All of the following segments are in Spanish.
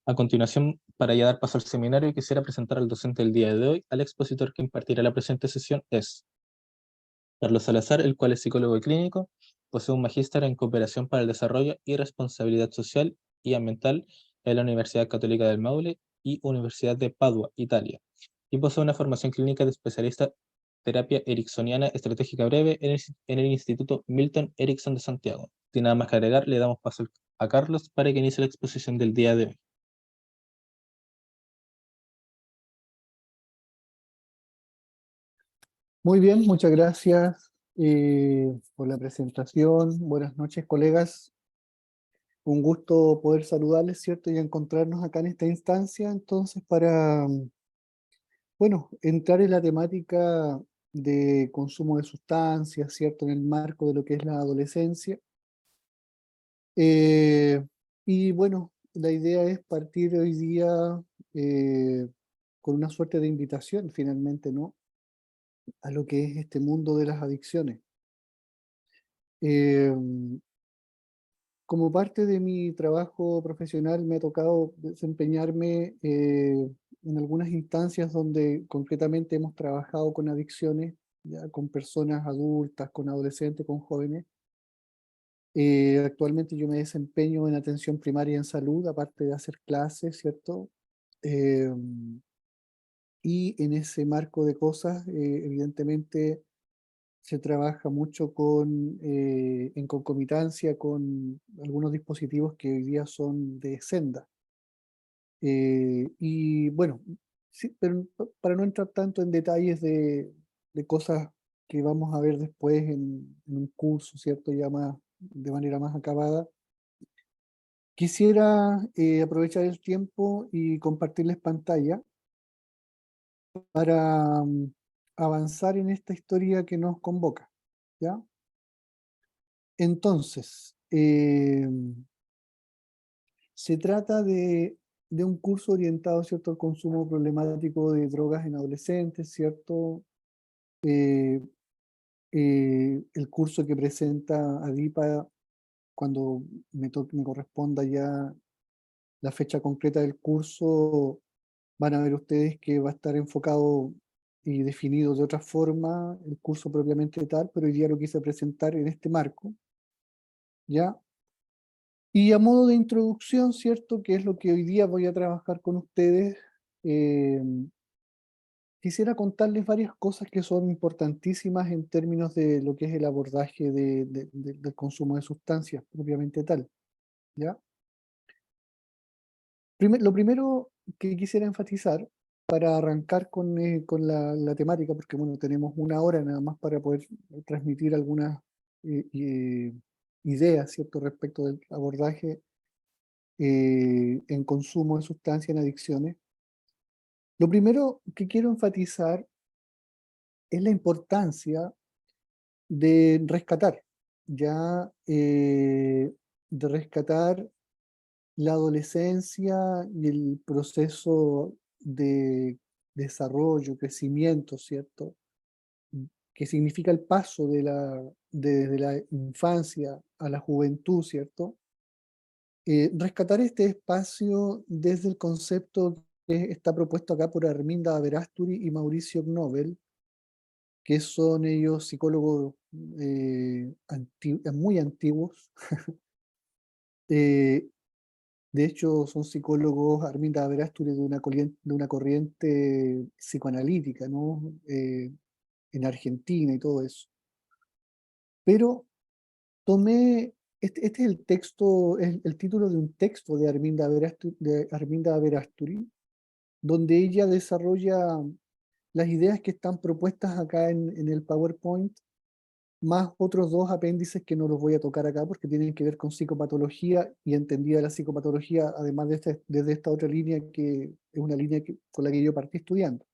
A continuación, para ya dar paso al seminario, quisiera presentar al docente del día de hoy. Al expositor que impartirá la presente sesión es Carlos Salazar, el cual es psicólogo clínico, posee un magíster en cooperación para el desarrollo y responsabilidad social y ambiental en la Universidad Católica del Maule y Universidad de Padua, Italia, y posee una formación clínica de especialista terapia ericksoniana estratégica breve en el Instituto Milton Erickson de Santiago. Sin nada más que agregar, le damos paso a Carlos para que inicie la exposición del día de hoy. Muy bien, muchas gracias por la presentación. Buenas noches, colegas. Un gusto poder saludarles, ¿cierto? Y encontrarnos acá en esta instancia, entonces, para, bueno, entrar en la temática de consumo de sustancias, ¿cierto? En el marco de lo que es la adolescencia. Eh, y bueno, la idea es partir hoy día eh, con una suerte de invitación, finalmente, ¿no? A lo que es este mundo de las adicciones. Eh, Como parte de mi trabajo profesional me ha tocado desempeñarme en algunas instancias donde concretamente hemos trabajado con adicciones, ya con personas adultas, con adolescentes, con jóvenes. Actualmente yo me desempeño en atención primaria en salud, aparte de hacer clases, ¿cierto? Eh, y en ese marco de cosas, evidentemente, se trabaja mucho en concomitancia con algunos dispositivos que hoy día son de senda. Y bueno, sí, pero para no entrar tanto en detalles de cosas que vamos a ver después en un curso, ¿cierto? Ya más, de manera más acabada, quisiera aprovechar el tiempo y compartirles pantalla para avanzar en esta historia que nos convoca, ¿ya? Entonces, se trata de un curso orientado, ¿cierto?, al consumo problemático de drogas en adolescentes, ¿cierto? Eh, el curso que presenta ADIPA, cuando me corresponda ya la fecha concreta del curso, van a ver ustedes que va a estar enfocado y definido de otra forma el curso propiamente tal, pero hoy día lo quise presentar en este marco, ¿ya? Y a modo de introducción, ¿cierto? Que es lo que hoy día voy a trabajar con ustedes. eh, Quisiera contarles varias cosas que son importantísimas en términos de lo que es el abordaje del consumo de sustancias propiamente tal, ¿ya? Lo primero que quisiera enfatizar para arrancar con la temática, porque bueno, tenemos una hora nada más para poder transmitir algunas ideas, ¿cierto? Respecto del abordaje en consumo de sustancias, en adicciones. Lo primero que quiero enfatizar es la importancia de rescatar, ya de rescatar la adolescencia y el proceso de desarrollo, crecimiento, ¿cierto? Que significa el paso desde la infancia a la juventud, ¿cierto? Rescatar este espacio desde el concepto que está propuesto acá por Arminda Averasturi y Mauricio Knobel, que son ellos psicólogos muy antiguos. Eh, de hecho, son psicólogos, Arminda Averasturi, de una corriente psicoanalítica, ¿no? En Argentina y todo eso. Pero tomé, este es el texto, el título de un texto de Arminda Averasturi, donde ella desarrolla las ideas que están propuestas acá en el PowerPoint, más otros dos apéndices que no los voy a tocar acá porque tienen que ver con psicopatología y entendida la psicopatología, además desde esta otra línea que es una línea con la que yo partí estudiando.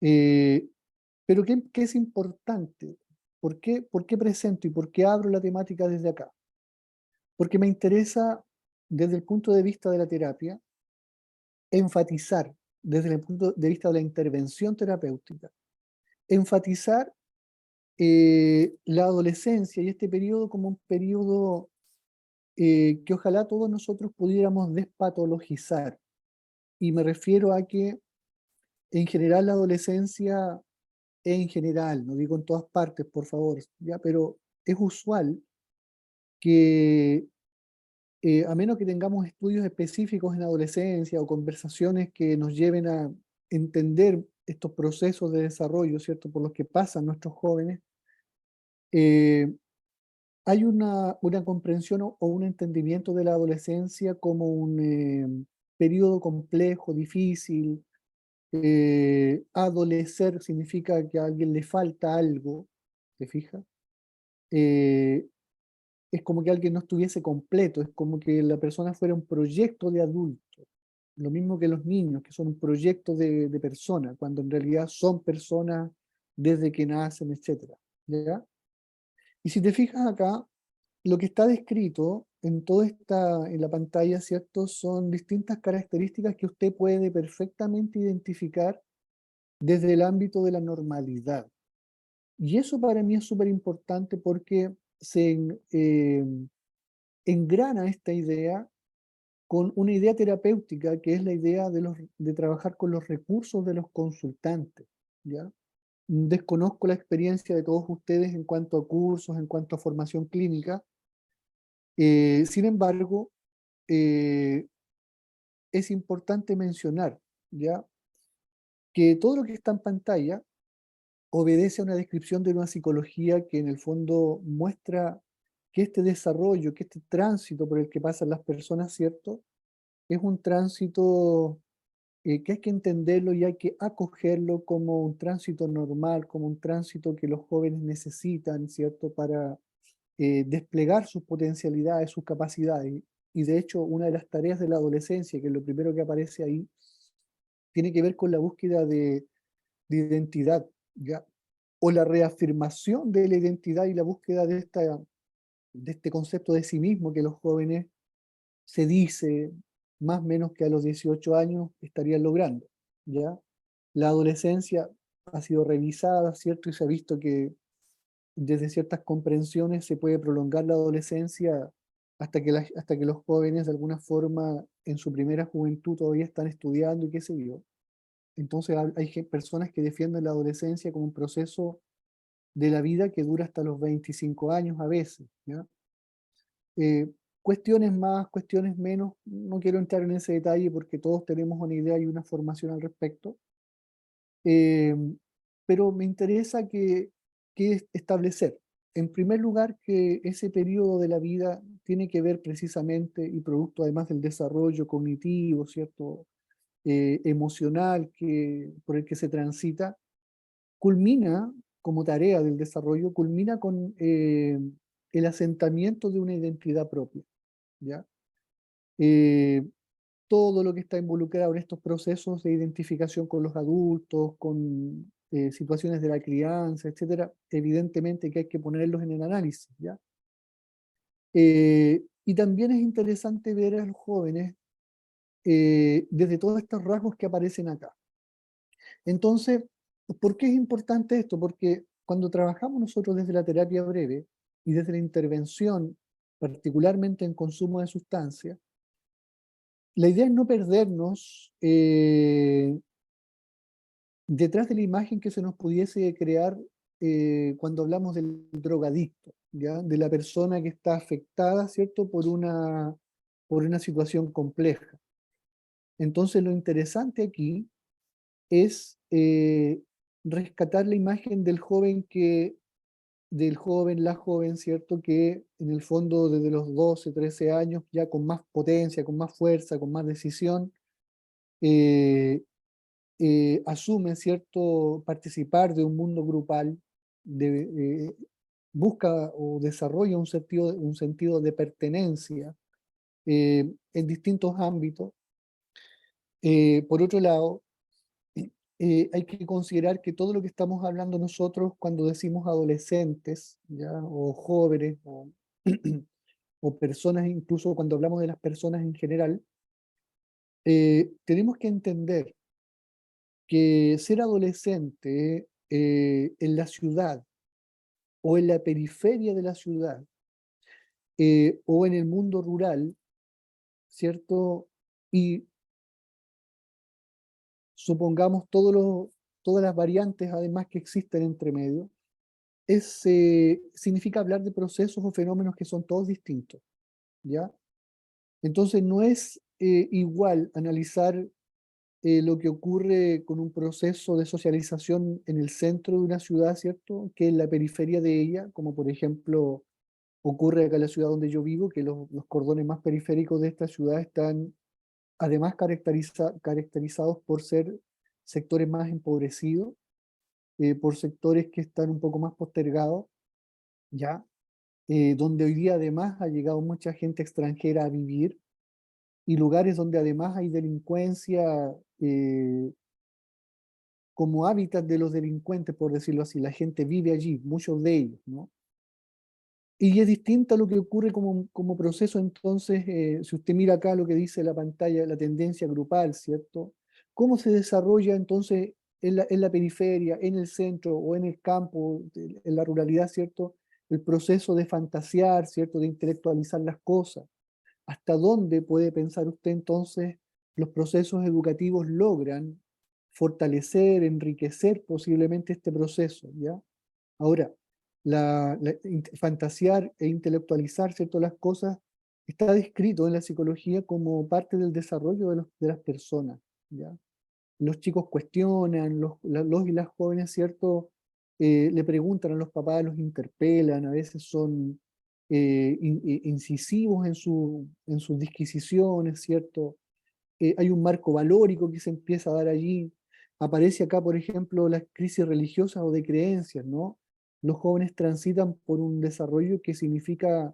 Eh, pero ¿qué es importante? Por qué presento y por qué abro la temática desde acá? Porque me interesa, desde el punto de vista de la terapia, enfatizar, desde el punto de vista de la intervención terapéutica, enfatizar la adolescencia y este periodo como un periodo que ojalá todos nosotros pudiéramos despatologizar. Y me refiero a que en general la adolescencia, en general, no digo en todas partes, por favor, ya, pero es usual que, a menos que tengamos estudios específicos en adolescencia o conversaciones que nos lleven a entender estos procesos de desarrollo, ¿cierto?, por los que pasan nuestros jóvenes, eh, hay una comprensión o un entendimiento de la adolescencia como un periodo complejo, difícil. Adolecer significa que a alguien le falta algo, ¿te fijas? Eh, es como que alguien no estuviese completo, es como que la persona fuera un proyecto de adulto. Lo mismo que los niños, que son un proyecto de persona, cuando en realidad son personas desde que nacen, etcétera, ¿ya? Y si te fijas acá, lo que está descrito en en la pantalla, ¿cierto? Son distintas características que usted puede perfectamente identificar desde el ámbito de la normalidad. Y eso para mí es súper importante porque engrana esta idea con una idea terapéutica que es la idea de trabajar con los recursos de los consultantes, ¿ya? Desconozco la experiencia de todos ustedes en cuanto a cursos, en cuanto a formación clínica. Sin embargo, eh, es importante mencionar, ¿ya?, que todo lo que está en pantalla obedece a una descripción de una psicología que en el fondo muestra que este desarrollo, que este tránsito por el que pasan las personas, ¿cierto?, es un tránsito que hay que entenderlo y hay que acogerlo como un tránsito normal, como un tránsito que los jóvenes necesitan, ¿cierto?, para desplegar sus potencialidades, sus capacidades. Y de hecho, una de las tareas de la adolescencia, que es lo primero que aparece ahí, tiene que ver con la búsqueda de identidad, ¿ya? O la reafirmación de la identidad y la búsqueda de este concepto de sí mismo que los jóvenes se dice más o menos que a los 18 años estarían logrando, ¿ya? La adolescencia ha sido revisada, ¿cierto? Y se ha visto que desde ciertas comprensiones se puede prolongar la adolescencia hasta que los jóvenes de alguna forma en su primera juventud todavía están estudiando y qué sé yo. Entonces personas que defienden la adolescencia como un proceso de la vida que dura hasta los 25 años a veces, ¿ya? Eh, Cuestiones más, cuestiones menos, no quiero entrar en ese detalle porque todos tenemos una idea y una formación al respecto. Eh, pero me interesa que establecer, en primer lugar, que ese periodo de la vida tiene que ver precisamente y producto además del desarrollo cognitivo, ¿cierto? Emocional por el que se transita, culmina como tarea del desarrollo, culmina con el asentamiento de una identidad propia, ¿ya? Eh, Todo lo que está involucrado en estos procesos de identificación con los adultos, con situaciones de la crianza, etcétera, evidentemente que hay que ponerlos en el análisis, ¿ya? Y también es interesante ver a los jóvenes desde todos estos rasgos que aparecen acá. Entonces, ¿por qué es importante esto? Porque cuando trabajamos nosotros desde la terapia breve y desde la intervención, particularmente en consumo de sustancias, la idea es no perdernos detrás de la imagen que se nos pudiese crear cuando hablamos del drogadicto, ¿ya? De la persona que está afectada, ¿cierto?, por una situación compleja. Entonces, lo interesante aquí es rescatar la imagen del joven, la joven, ¿cierto? Que en el fondo desde los 12, 13 años, ya con más potencia, con más fuerza, con más decisión, eh, asume, ¿cierto?, participar de un mundo grupal, de, busca o desarrolla un sentido de pertenencia en distintos ámbitos. Por otro lado, hay que considerar que todo lo que estamos hablando nosotros cuando decimos adolescentes, ¿ya?, o jóvenes, o personas, incluso cuando hablamos de las personas en general, tenemos que entender que ser adolescente en la ciudad o en la periferia de la ciudad o en el mundo rural, ¿cierto? Y supongamos todas las variantes además que existen entre medio, significa hablar de procesos o fenómenos que son todos distintos, ¿ya? Entonces no es igual analizar lo que ocurre con un proceso de socialización en el centro de una ciudad, ¿cierto? Que en la periferia de ella, como por ejemplo ocurre acá en la ciudad donde yo vivo, que los cordones más periféricos de esta ciudad están además caracterizados por ser sectores más empobrecidos, por sectores que están un poco más postergados, ¿ya? Donde hoy día además ha llegado mucha gente extranjera a vivir y lugares donde además hay delincuencia como hábitat de los delincuentes, por decirlo así. La gente vive allí, muchos de ellos, ¿no? Y es distinto a lo que ocurre como proceso, entonces, si usted mira acá lo que dice la pantalla, la tendencia grupal, ¿cierto? ¿Cómo se desarrolla entonces en la periferia, en el centro o en el campo, en la ruralidad, ¿cierto? El proceso de fantasear, ¿cierto? De intelectualizar las cosas. ¿Hasta dónde puede pensar usted entonces los procesos educativos logran fortalecer, enriquecer posiblemente este proceso, ¿ya? Ahora, fantasear e intelectualizar, ¿cierto? Las cosas está descrito en la psicología como parte del desarrollo de las personas, ¿ya? Los chicos cuestionan, los y las jóvenes, ¿cierto? Le preguntan a los papás, los interpelan, a veces son incisivos en sus disquisiciones, ¿cierto? Hay un marco valórico que se empieza a dar allí. Aparece acá, por ejemplo, las crisis religiosas o de creencias, ¿no? Los jóvenes transitan por un desarrollo que significa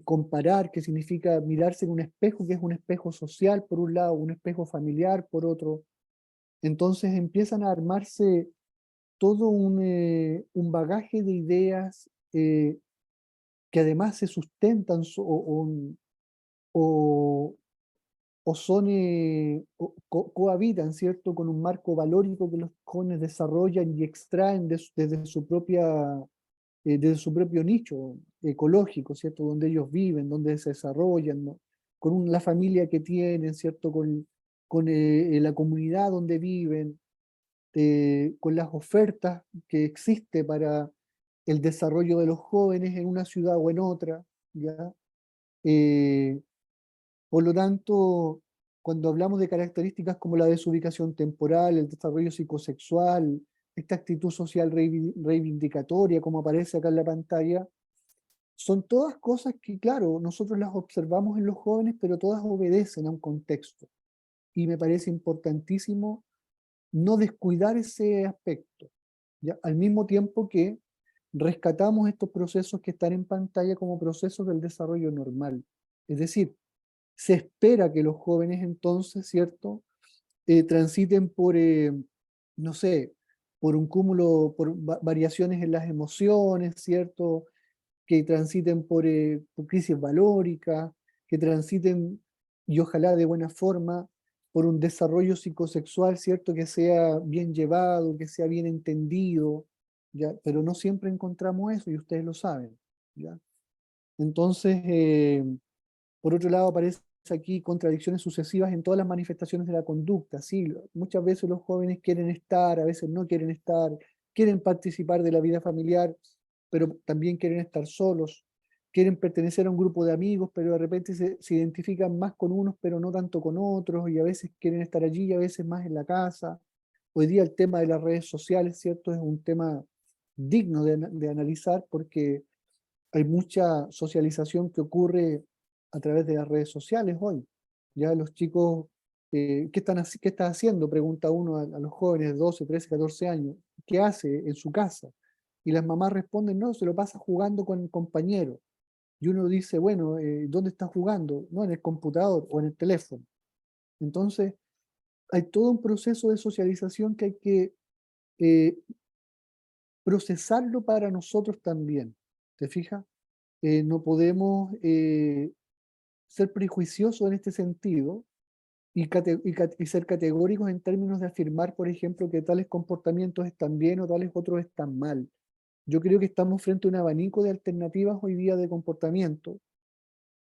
comparar, que significa mirarse en un espejo, que es un espejo social por un lado, un espejo familiar por otro. Entonces empiezan a armarse todo un bagaje de ideas que además se sustentan o, o son, cohabitan, ¿cierto?, con un marco valórico que los jóvenes desarrollan y extraen desde su propio nicho ecológico, ¿cierto?, donde ellos viven, donde se desarrollan, ¿no? La familia que tienen, ¿cierto?, con la comunidad donde viven, con las ofertas que existe para el desarrollo de los jóvenes en una ciudad o en otra, ¿ya? Eh, por lo tanto, cuando hablamos de características como la desubicación temporal, el desarrollo psicosexual, esta actitud social reivindicatoria, como aparece acá en la pantalla, son todas cosas que, claro, nosotros las observamos en los jóvenes, pero todas obedecen a un contexto. Y me parece importantísimo no descuidar ese aspecto, ¿ya? Al mismo tiempo que rescatamos estos procesos que están en pantalla como procesos del desarrollo normal. Es decir, se espera que los jóvenes entonces, ¿cierto?, transiten no sé, por un cúmulo, por variaciones en las emociones, ¿cierto?, que transiten por crisis valóricas, que transiten, y ojalá de buena forma, por un desarrollo psicosexual, ¿cierto?, que sea bien llevado, que sea bien entendido, ¿ya? Pero no siempre encontramos eso y ustedes lo saben, ¿ya? Entonces, por otro lado, aparece aquí contradicciones sucesivas en todas las manifestaciones de la conducta. Sí, muchas veces los jóvenes quieren estar, a veces no quieren estar, quieren participar de la vida familiar, pero también quieren estar solos, quieren pertenecer a un grupo de amigos, pero de repente se identifican más con unos, pero no tanto con otros, y a veces quieren estar allí y a veces más en la casa. Hoy día el tema de las redes sociales, ¿cierto? Es un tema digno de analizar porque hay mucha socialización que ocurre a través de las redes sociales hoy. Ya los chicos, qué estás haciendo? Pregunta uno a los jóvenes de 12, 13, 14 años. ¿Qué hace en su casa? Y las mamás responden, no, se lo pasa jugando con el compañero. Y uno dice, bueno, ¿dónde está jugando? No, en el computador o en el teléfono. Entonces, hay todo un proceso de socialización que hay que eh, procesarlo para nosotros también. ¿Te fijas? No podemos ser prejuiciosos en este sentido y ser categóricos en términos de afirmar, por ejemplo, que tales comportamientos están bien o tales otros están mal. Yo creo que estamos frente a un abanico de alternativas hoy día de comportamiento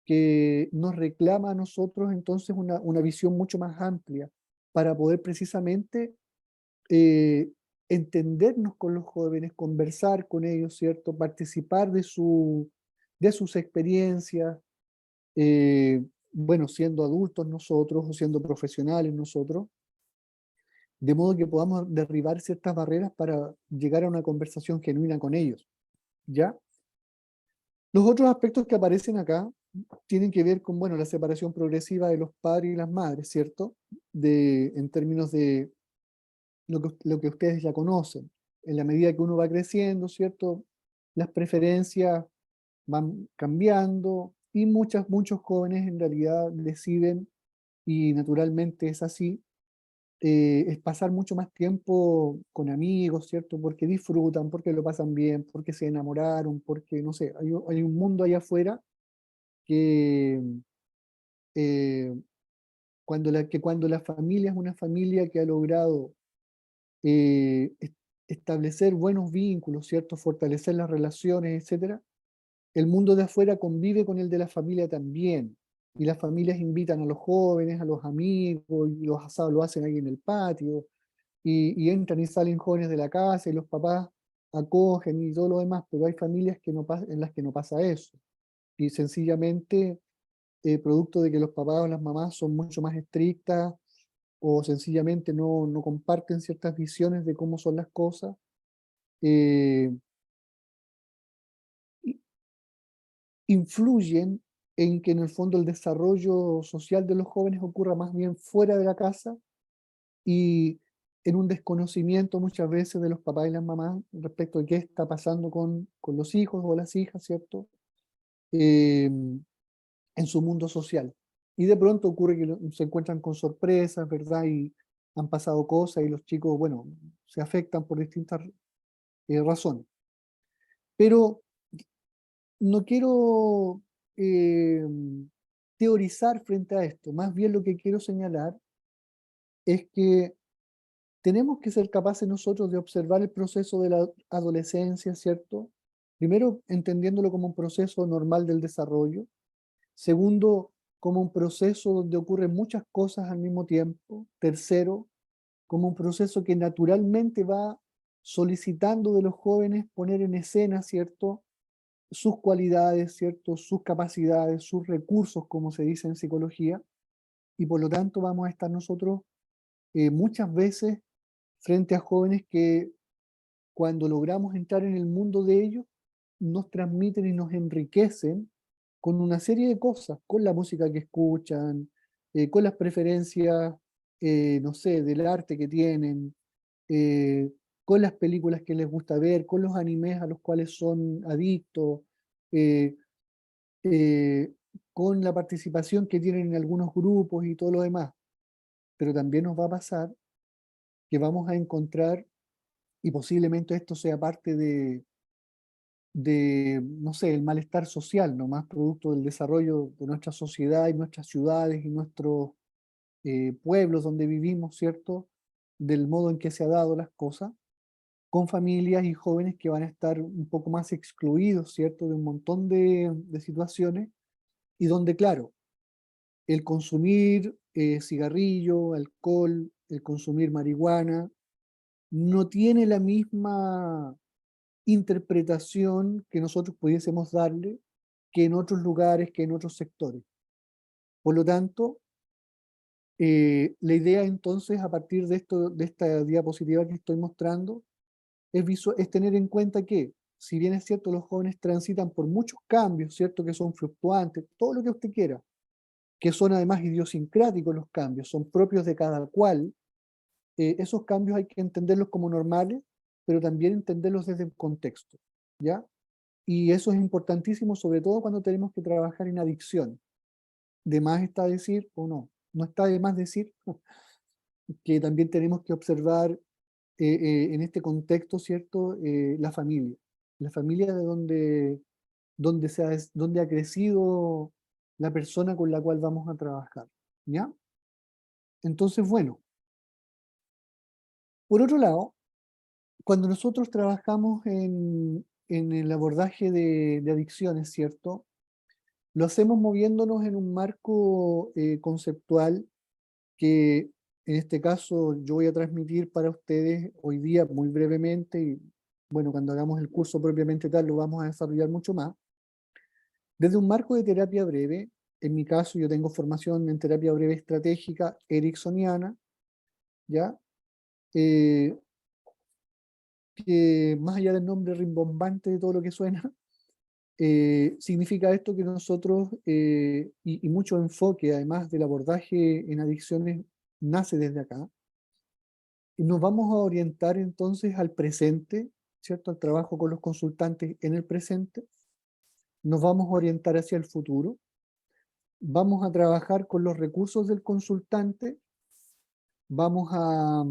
que nos reclama a nosotros entonces una visión mucho más amplia para poder precisamente eh, entendernos con los jóvenes, conversar con ellos, ¿cierto? Participar de sus experiencias, eh, bueno, siendo adultos nosotros o siendo profesionales nosotros, de modo que podamos derribar ciertas barreras para llegar a una conversación genuina con ellos, ¿ya? Los otros aspectos que aparecen acá tienen que ver con, bueno, la separación progresiva de los padres y las madres, ¿cierto? En términos de lo que ustedes ya conocen. En la medida que uno va creciendo, ¿cierto? Las preferencias van cambiando y muchos jóvenes en realidad deciden, y naturalmente es así, es pasar mucho más tiempo con amigos, ¿cierto? Porque disfrutan, porque lo pasan bien, porque se enamoraron, porque, no sé, hay un mundo allá afuera que, eh, cuando la familia es una familia que ha logrado eh, es- establecer buenos vínculos, ¿cierto? Fortalecer las relaciones, etcétera, el mundo de afuera convive con el de la familia también. Y las familias invitan a los jóvenes, a los amigos, y los asados lo hacen ahí en el patio, y entran y salen jóvenes de la casa, y los papás acogen y todo lo demás, pero hay familias en las que no pasa eso. Y sencillamente, producto de que los papás o las mamás son mucho más estrictas, o sencillamente no comparten ciertas visiones de cómo son las cosas, eh, i- influyen en que en el fondo el desarrollo social de los jóvenes ocurra más bien fuera de la casa y en un desconocimiento muchas veces de los papás y las mamás respecto de qué está pasando con los hijos o las hijas, ¿cierto? Eh, en su mundo social. Y de pronto ocurre que se encuentran con sorpresas, ¿verdad? Y han pasado cosas y los chicos, bueno, se afectan por distintas razones. Pero no quiero eh, teorizar frente a esto, más bien lo que quiero señalar es que tenemos que ser capaces nosotros de observar el proceso de la adolescencia, ¿cierto? Primero, entendiéndolo como un proceso normal del desarrollo. Segundo, como un proceso donde ocurren muchas cosas al mismo tiempo. Tercero, como un proceso que naturalmente va solicitando de los jóvenes poner en escena, ¿cierto? Sus cualidades, ¿cierto? Sus capacidades, sus recursos, como se dice en psicología, y por lo tanto vamos a estar nosotros muchas veces frente a jóvenes que cuando logramos entrar en el mundo de ellos, nos transmiten y nos enriquecen con una serie de cosas, con la música que escuchan, con las preferencias, no sé, del arte que tienen, eh, con las películas que les gusta ver, con los animes a los cuales son adictos, eh, eh, con la participación que tienen en algunos grupos y todo lo demás. Pero también nos va a pasar que vamos a encontrar, y posiblemente esto sea parte no sé, el malestar social, ¿no? Más producto del desarrollo de nuestra sociedad y nuestras ciudades y nuestros pueblos donde vivimos, ¿cierto? Del modo en que se ha dado las cosas, con familias y jóvenes que van a estar un poco más excluidos, ¿cierto? De un montón de situaciones y donde, claro, el consumir cigarrillo, alcohol, el consumir marihuana, no tiene la misma interpretación que nosotros pudiésemos darle que en otros lugares, que en otros sectores. Por lo tanto, la idea entonces, a partir de esto, de esta diapositiva que estoy mostrando, es tener en cuenta que, si bien es cierto, los jóvenes transitan por muchos cambios, ¿cierto? Que son fluctuantes, todo lo que usted quiera, que son además idiosincráticos los cambios, son propios de cada cual, esos cambios hay que entenderlos como normales, pero también entenderlos desde el contexto, ¿ya? Y eso es importantísimo, sobre todo cuando tenemos que trabajar en adicción. De más está decir, o no está de más decir que también tenemos que observar en este contexto, ¿cierto? La familia de donde ha crecido la persona con la cual vamos a trabajar, ¿ya? Entonces, bueno, por otro lado, cuando nosotros trabajamos en el abordaje de adicciones, ¿cierto? Lo hacemos moviéndonos en un marco conceptual que en este caso yo voy a transmitir para ustedes hoy día muy brevemente, y bueno, cuando hagamos el curso propiamente tal lo vamos a desarrollar mucho más. Desde un marco de terapia breve, en mi caso yo tengo formación en terapia breve estratégica ericksoniana, ¿ya? Eh, que más allá del nombre rimbombante de todo lo que suena, significa esto que nosotros, y mucho enfoque además del abordaje en adicciones, nace desde acá, y nos vamos a orientar entonces al presente, ¿cierto? Al trabajo con los consultantes en el presente, nos vamos a orientar hacia el futuro, vamos a trabajar con los recursos del consultante, vamos a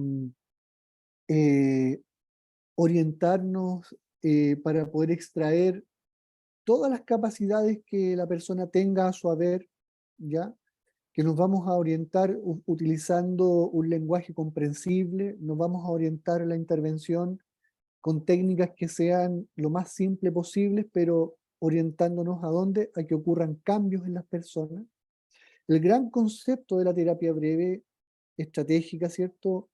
eh, orientarnos para poder extraer todas las capacidades que la persona tenga a su haber, ¿ya? Que nos vamos a orientar utilizando un lenguaje comprensible, nos vamos a orientar la intervención con técnicas que sean lo más simple posibles, pero orientándonos a dónde, a que ocurran cambios en las personas. El gran concepto de la terapia breve, estratégica, ¿cierto?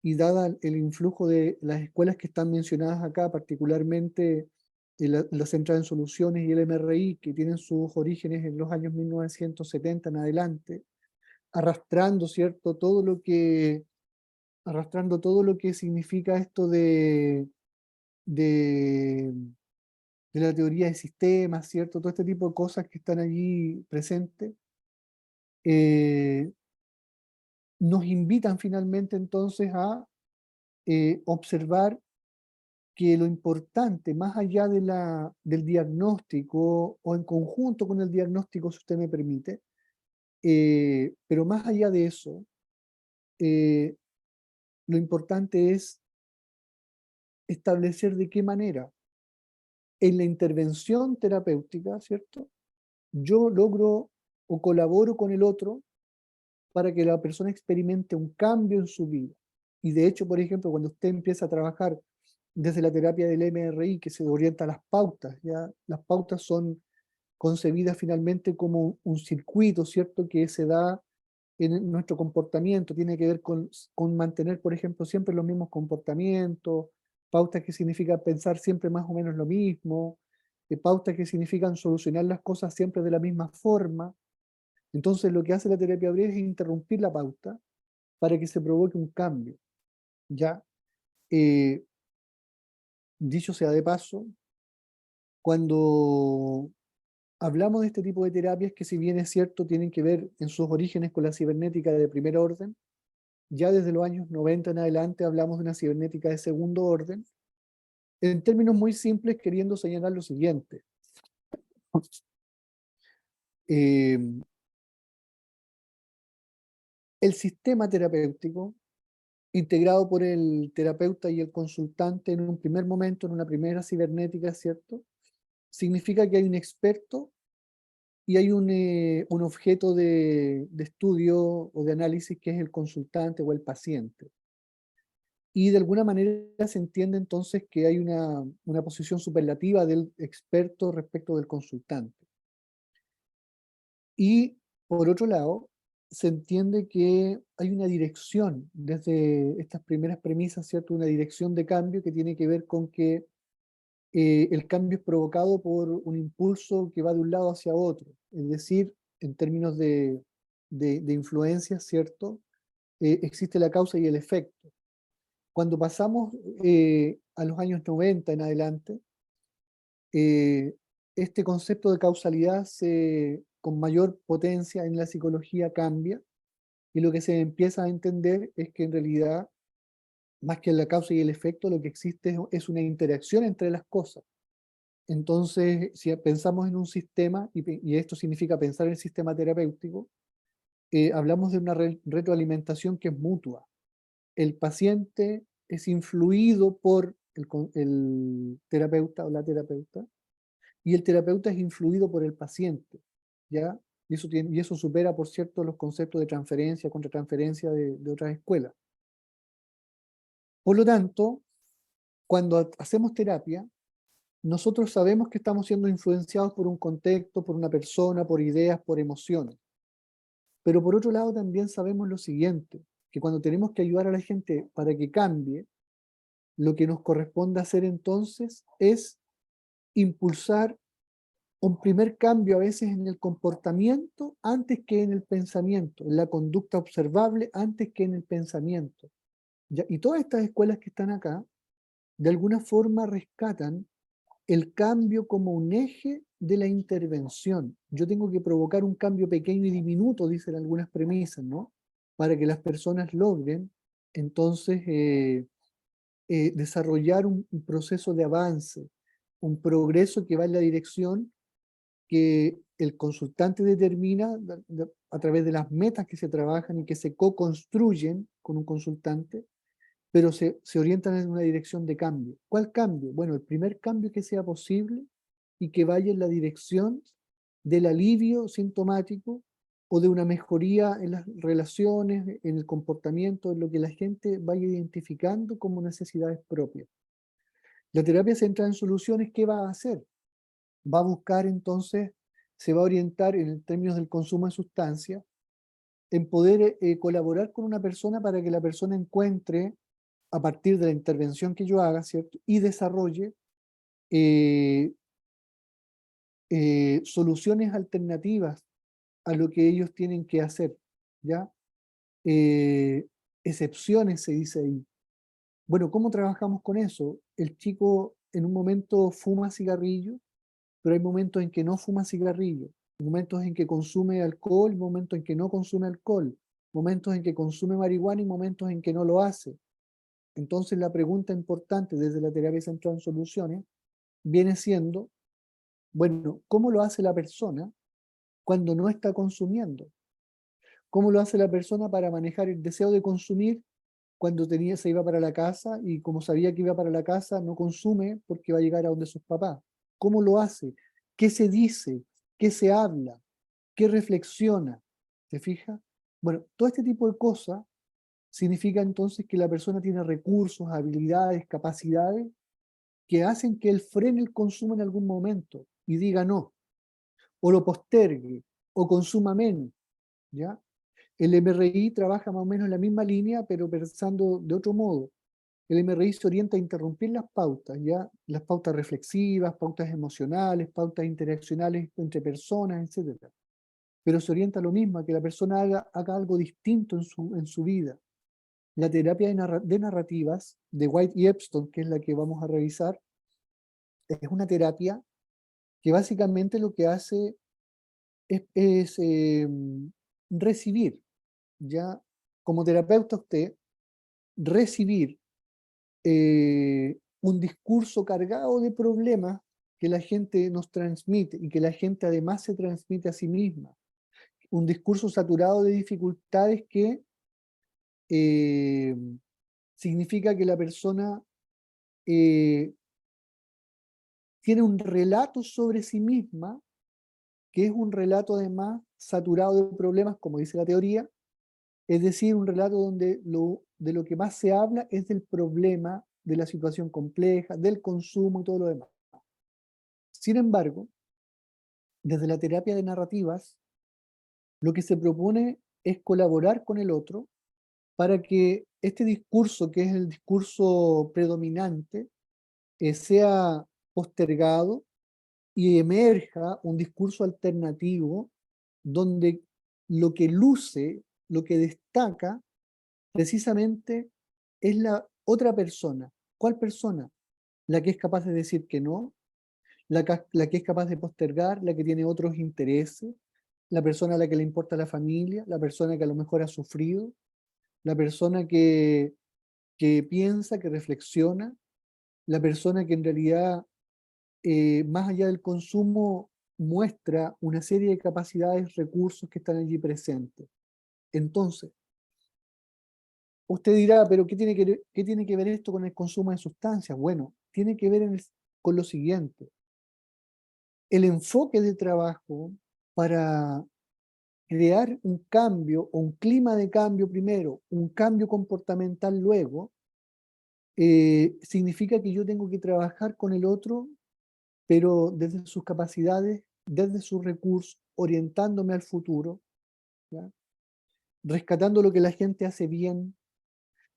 Y dada el influjo de las escuelas que están mencionadas acá, particularmente la Central en Soluciones y el MRI, que tienen sus orígenes en los años 1970 en adelante, arrastrando, ¿cierto? Arrastrando todo lo que significa esto de, de la teoría de sistemas, ¿cierto? Todo este tipo de cosas que están allí presentes, eh, nos invitan finalmente entonces a observar que lo importante, más allá del diagnóstico o en conjunto con el diagnóstico, si usted me permite, pero más allá de eso, eh, lo importante es establecer de qué manera en la intervención terapéutica, ¿cierto? Yo logro o colaboro con el otro para que la persona experimente un cambio en su vida. Y de hecho, por ejemplo, cuando usted empieza a trabajar desde la terapia del MRI, que se orienta a las pautas, ¿ya? Las pautas son concebidas finalmente como un circuito, ¿cierto?, que se da en nuestro comportamiento, tiene que ver con mantener, por ejemplo, siempre los mismos comportamientos, pautas que significan pensar siempre más o menos lo mismo, pautas que significan solucionar las cosas siempre de la misma forma. Entonces lo que hace la terapia breve es interrumpir la pauta para que se provoque un cambio, ¿ya? Eh, Dicho sea de paso, cuando hablamos de este tipo de terapias que si bien es cierto tienen que ver en sus orígenes con la cibernética de primer orden, ya desde los años 90 en adelante hablamos de una cibernética de segundo orden, en términos muy simples queriendo señalar lo siguiente. Eh, el sistema terapéutico, integrado por el terapeuta y el consultante en un primer momento, en una primera cibernética, ¿cierto? Significa que hay un experto y hay un objeto de estudio o de análisis que es el consultante o el paciente. Y de alguna manera se entiende entonces que hay una posición superlativa del experto respecto del consultante. Y por otro lado, se entiende que hay una dirección desde estas primeras premisas, ¿cierto? Una dirección de cambio que tiene que ver con que el cambio es provocado por un impulso que va de un lado hacia otro. Es decir, en términos de influencia, ¿cierto? Existe la causa y el efecto. Cuando pasamos a los años 90 en adelante, eh, este concepto de causalidad con mayor potencia en la psicología cambia y lo que se empieza a entender es que en realidad, más que la causa y el efecto, lo que existe es una interacción entre las cosas. Entonces, si pensamos en un sistema, y esto significa pensar en el sistema terapéutico, hablamos de una retroalimentación que es mutua. El paciente es influido por el terapeuta o la terapeuta, y el terapeuta es influido por el paciente, ¿ya? Y eso supera, por cierto, los conceptos de transferencia, contratransferencia de otras escuelas. Por lo tanto, cuando hacemos terapia, nosotros sabemos que estamos siendo influenciados por un contexto, por una persona, por ideas, por emociones. Pero por otro lado también sabemos lo siguiente, que cuando tenemos que ayudar a la gente para que cambie, lo que nos corresponde hacer entonces es impulsar un primer cambio a veces en el comportamiento antes que en el pensamiento, en la conducta observable antes que en el pensamiento. ¿Ya? Y todas estas escuelas que están acá, de alguna forma rescatan el cambio como un eje de la intervención. Yo tengo que provocar un cambio pequeño y diminuto, dicen algunas premisas, ¿no? Para que las personas logren entonces desarrollar un proceso de avance, un progreso que va en la dirección que el consultante determina a través de las metas que se trabajan y que se co-construyen con un consultante, pero se orientan en una dirección de cambio. ¿Cuál cambio? Bueno, el primer cambio que sea posible y que vaya en la dirección del alivio sintomático o de una mejoría en las relaciones, en el comportamiento, en lo que la gente vaya identificando como necesidades propias. La terapia centrada en soluciones, ¿qué va a hacer? Va a buscar entonces, se va a orientar en términos del consumo de sustancias, en poder colaborar con una persona para que la persona encuentre, a partir de la intervención que yo haga, ¿cierto? Y desarrolle eh, soluciones alternativas a lo que ellos tienen que hacer, ¿ya? Excepciones se dice ahí. Bueno, ¿cómo trabajamos con eso? El chico en un momento fuma cigarrillo, pero hay momentos en que no fuma cigarrillo, momentos en que consume alcohol, momentos en que no consume alcohol, momentos en que consume marihuana y momentos en que no lo hace. Entonces la pregunta importante desde la terapia centrada en soluciones viene siendo, bueno, ¿cómo lo hace la persona cuando no está consumiendo? ¿Cómo lo hace la persona para manejar el deseo de consumir cuando se iba para la casa y como sabía que iba para la casa no consume porque va a llegar a donde sus papás? ¿Cómo lo hace? ¿Qué se dice? ¿Qué se habla? ¿Qué reflexiona? ¿Te fijas? Bueno, todo este tipo de cosas significa entonces que la persona tiene recursos, habilidades, capacidades que hacen que él frene el consumo en algún momento y diga no, o lo postergue, o consuma menos, ¿ya? El MRI trabaja más o menos en la misma línea, pero pensando de otro modo. El MRI se orienta a interrumpir las pautas, ¿ya? Las pautas reflexivas, pautas emocionales, pautas interaccionales entre personas, etc. Pero se orienta a lo mismo, a que la persona haga algo distinto en su vida. La terapia de narrativas de White y Epstein, que es la que vamos a revisar, es una terapia que básicamente lo que hace es recibir, ya como terapeuta usted, recibir un discurso cargado de problemas que la gente nos transmite y que la gente además se transmite a sí misma. Un discurso saturado de dificultades que eh, significa que la persona eh, tiene un relato sobre sí misma, que es un relato además saturado de problemas, como dice la teoría, es decir, un relato donde de lo que más se habla es del problema, de la situación compleja, del consumo y todo lo demás. Sin embargo, desde la terapia de narrativas, lo que se propone es colaborar con el otro para que este discurso, que es el discurso predominante, sea postergado y emerja un discurso alternativo donde lo que luce, lo que destaca, precisamente es la otra persona. ¿Cuál persona? La que es capaz de decir que no, la que es capaz de postergar, la que tiene otros intereses, la persona a la que le importa la familia, la persona que a lo mejor ha sufrido, la persona que piensa, que reflexiona, la persona que en realidad, más allá del consumo, muestra una serie de capacidades, recursos que están allí presentes. Entonces, usted dirá, pero qué tiene que ver esto con el consumo de sustancias? Bueno, tiene que ver con lo siguiente. El enfoque de trabajo para crear un cambio o un clima de cambio primero, un cambio comportamental luego, significa que yo tengo que trabajar con el otro pero desde sus capacidades, desde sus recursos, orientándome al futuro, ¿ya? Rescatando lo que la gente hace bien,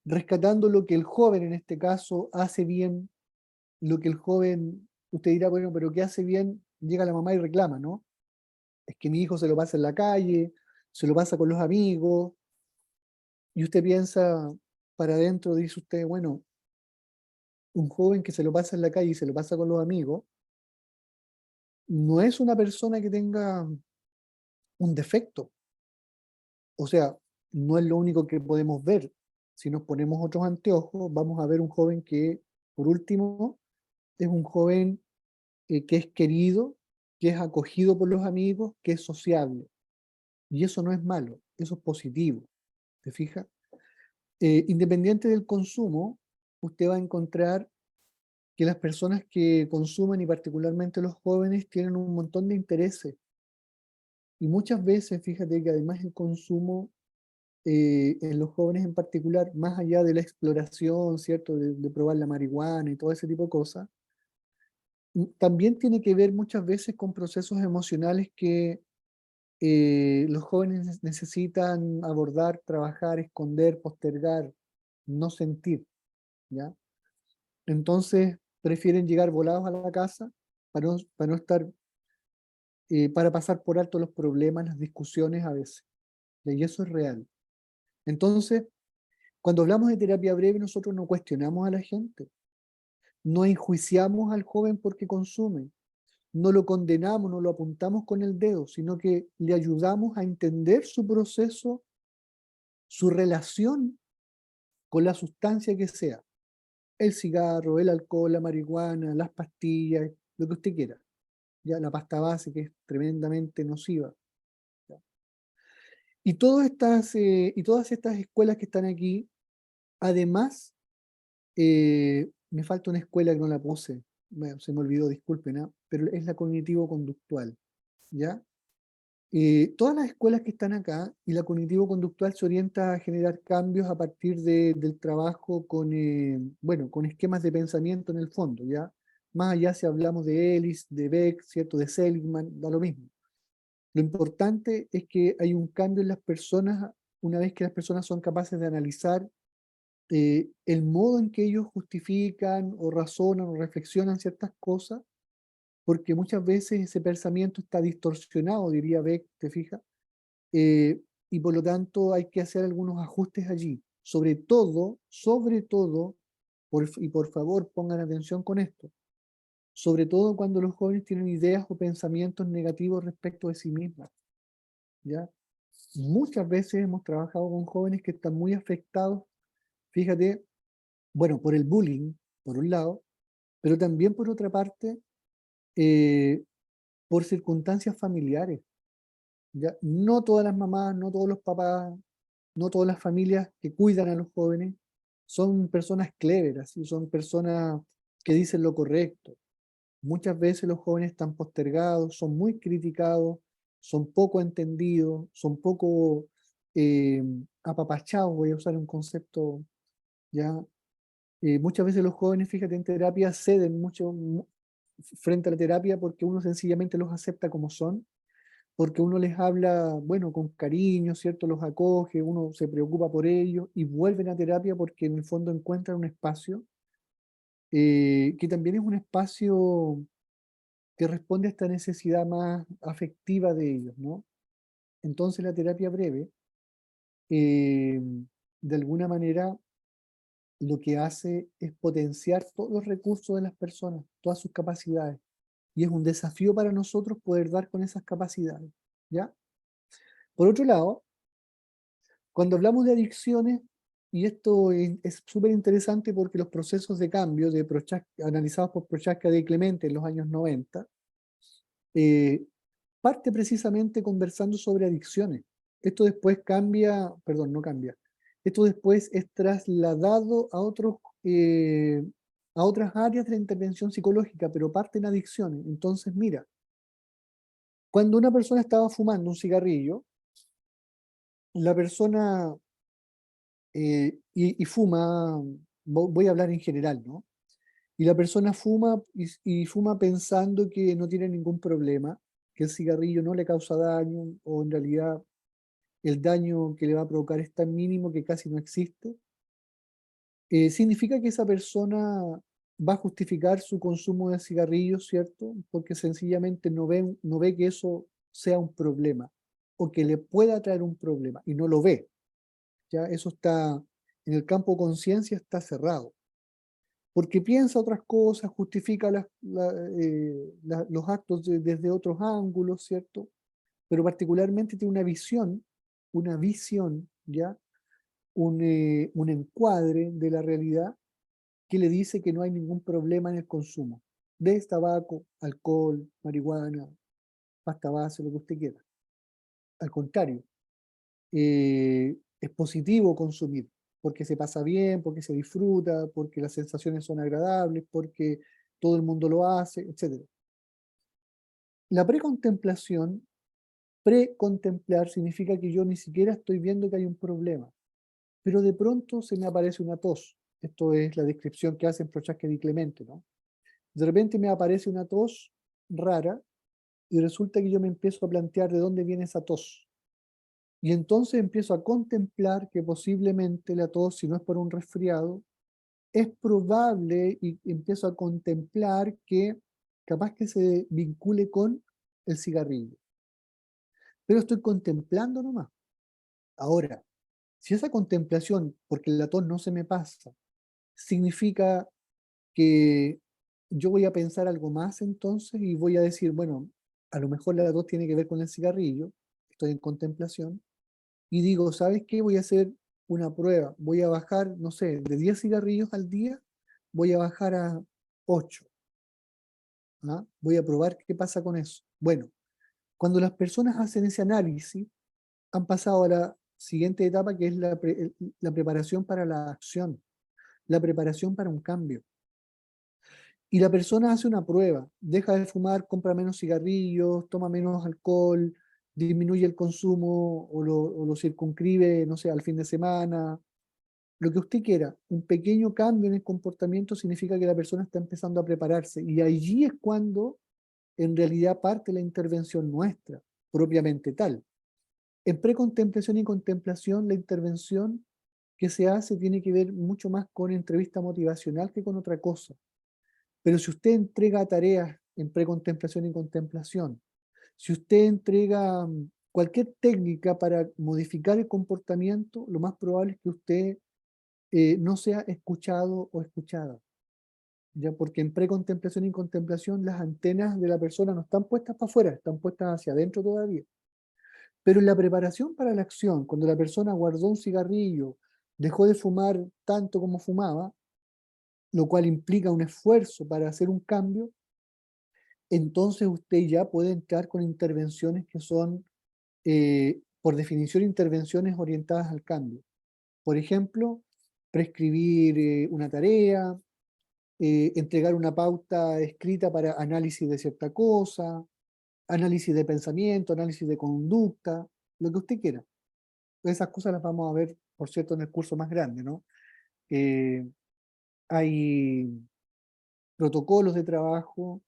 rescatando lo que el joven en este caso hace bien, lo que el joven, usted dirá, bueno, pero ¿qué hace bien? Llega la mamá y reclama, ¿no? Es que mi hijo se lo pasa en la calle, se lo pasa con los amigos, y usted piensa para adentro, dice usted, bueno, un joven que se lo pasa en la calle y se lo pasa con los amigos, no es una persona que tenga un defecto. O sea, no es lo único que podemos ver. Si nos ponemos otros anteojos, vamos a ver un joven que, por último, es un joven que es querido, que es acogido por los amigos, que es sociable. Y eso no es malo, eso es positivo. ¿Te fijas? Independiente del consumo, usted va a encontrar que las personas que consumen, y particularmente los jóvenes, tienen un montón de intereses. Y muchas veces, fíjate que además el consumo en los jóvenes en particular, más allá de la exploración, ¿cierto? De probar la marihuana y todo ese tipo de cosas, también tiene que ver muchas veces con procesos emocionales que los jóvenes necesitan abordar, trabajar, esconder, postergar, no sentir, ¿ya? Entonces prefieren llegar volados a la casa para no estar, para pasar por alto los problemas, las discusiones a veces. Y eso es real. Entonces, cuando hablamos de terapia breve, nosotros no cuestionamos a la gente, no enjuiciamos al joven porque consume, no lo condenamos, no lo apuntamos con el dedo, sino que le ayudamos a entender su proceso, su relación con la sustancia que sea, el cigarro, el alcohol, la marihuana, las pastillas, lo que usted quiera, ya la pasta base que es tremendamente nociva. ¿Ya? Y todas estas escuelas que están aquí, además, me falta una escuela que no la puse, bueno, se me olvidó, disculpen, ¿ah? Pero es la cognitivo-conductual, ¿ya? Todas las escuelas que están acá y la cognitivo-conductual se orienta a generar cambios a partir del trabajo con, bueno, con esquemas de pensamiento en el fondo, ¿ya? Más allá si hablamos de Ellis, de Beck, ¿cierto? De Seligman, da lo mismo. Lo importante es que hay un cambio en las personas una vez que las personas son capaces de analizar el modo en que ellos justifican o razonan o reflexionan ciertas cosas, porque muchas veces ese pensamiento está distorsionado, diría Beck, ¿te fijas? Y por lo tanto hay que hacer algunos ajustes allí. Sobre todo, y por favor pongan atención con esto, sobre todo cuando los jóvenes tienen ideas o pensamientos negativos respecto de sí mismos, ¿ya? Muchas veces hemos trabajado con jóvenes que están muy afectados, fíjate, bueno, por el bullying, por un lado, pero también por otra parte, eh, por circunstancias familiares. ¿Ya? No todas las mamás, no todos los papás, no todas las familias que cuidan a los jóvenes son personas cléveras y son personas que dicen lo correcto. Muchas veces los jóvenes están postergados, son muy criticados, son poco entendidos, son poco eh, apapachados, voy a usar un concepto ya. Muchas veces los jóvenes, fíjate, en terapia ceden mucho frente a la terapia porque uno sencillamente los acepta como son, porque uno les habla, bueno, con cariño, ¿cierto? Los acoge, uno se preocupa por ellos y vuelven a terapia porque en el fondo encuentran un espacio que también es un espacio que responde a esta necesidad más afectiva de ellos, ¿no? Entonces la terapia breve, eh, de alguna manera, lo que hace es potenciar todos los recursos de las personas, todas sus capacidades. Y es un desafío para nosotros poder dar con esas capacidades, ¿ya? Por otro lado, cuando hablamos de adicciones, y esto es súper interesante porque los procesos de cambio analizados por Prochaska y Clemente en los años 90, eh, parte precisamente conversando sobre adicciones. Esto después cambia, perdón, no cambia. Esto después es trasladado a otras áreas de la intervención psicológica, pero parte en adicciones. Entonces, mira, cuando una persona estaba fumando un cigarrillo, la persona y fuma, voy a hablar en general, ¿no? Y la persona fuma y fuma pensando que no tiene ningún problema, que el cigarrillo no le causa daño, o en realidad el daño que le va a provocar es tan mínimo que casi no existe. Significa que esa persona va a justificar su consumo de cigarrillos, ¿cierto? Porque sencillamente no ve que eso sea un problema o que le pueda traer un problema y no lo ve. Ya eso está en el campo conciencia, está cerrado. Porque piensa otras cosas, justifica los actos desde otros ángulos, ¿cierto? Pero particularmente tiene una visión, ¿ya? Un encuadre de la realidad que le dice que no hay ningún problema en el consumo de tabaco, alcohol, marihuana, pasta base, lo que usted quiera. Al contrario, es positivo consumir, porque se pasa bien, porque se disfruta, porque las sensaciones son agradables, porque todo el mundo lo hace, etc. La precontemplar significa que yo ni siquiera estoy viendo que hay un problema, pero de pronto se me aparece una tos. Esto es la descripción que hacen Prochaska y Clemente, ¿no? De repente me aparece una tos rara y resulta que yo me empiezo a plantear de dónde viene esa tos. Y entonces empiezo a contemplar que posiblemente la tos, si no es por un resfriado, es probable, y empiezo a contemplar que capaz que se vincule con el cigarrillo. Pero estoy contemplando nomás. Ahora, si esa contemplación, porque la tos no se me pasa, significa que yo voy a pensar algo más entonces y voy a decir, bueno, a lo mejor la tos tiene que ver con el cigarrillo, estoy en contemplación, y digo, ¿sabes qué? Voy a hacer una prueba, voy a bajar, no sé, de 10 cigarrillos al día, voy a bajar a 8. ¿Ah? Voy a probar qué pasa con eso. Bueno, cuando las personas hacen ese análisis, han pasado a la siguiente etapa, que es la preparación para la acción, la preparación para un cambio. Y la persona hace una prueba, deja de fumar, compra menos cigarrillos, toma menos alcohol, disminuye el consumo o lo circunscribe, no sé, al fin de semana, lo que usted quiera. Un pequeño cambio en el comportamiento significa que la persona está empezando a prepararse, y allí es cuando en realidad parte la intervención nuestra, propiamente tal. En precontemplación y contemplación, la intervención que se hace tiene que ver mucho más con entrevista motivacional que con otra cosa. Pero si usted entrega tareas en precontemplación y contemplación, si usted entrega cualquier técnica para modificar el comportamiento, lo más probable es que usted no sea escuchado o escuchada. ¿Ya? Porque en precontemplación y contemplación las antenas de la persona no están puestas para afuera, están puestas hacia adentro todavía. Pero en la preparación para la acción, cuando la persona guardó un cigarrillo, dejó de fumar tanto como fumaba, lo cual implica un esfuerzo para hacer un cambio, entonces usted ya puede entrar con intervenciones que son, por definición, intervenciones orientadas al cambio. Por ejemplo, prescribir una tarea, entregar una pauta escrita para análisis de cierta cosa, análisis de pensamiento, análisis de conducta, lo que usted quiera. Esas cosas las vamos a ver, por cierto, en el curso más grande, ¿no? Hay protocolos de trabajo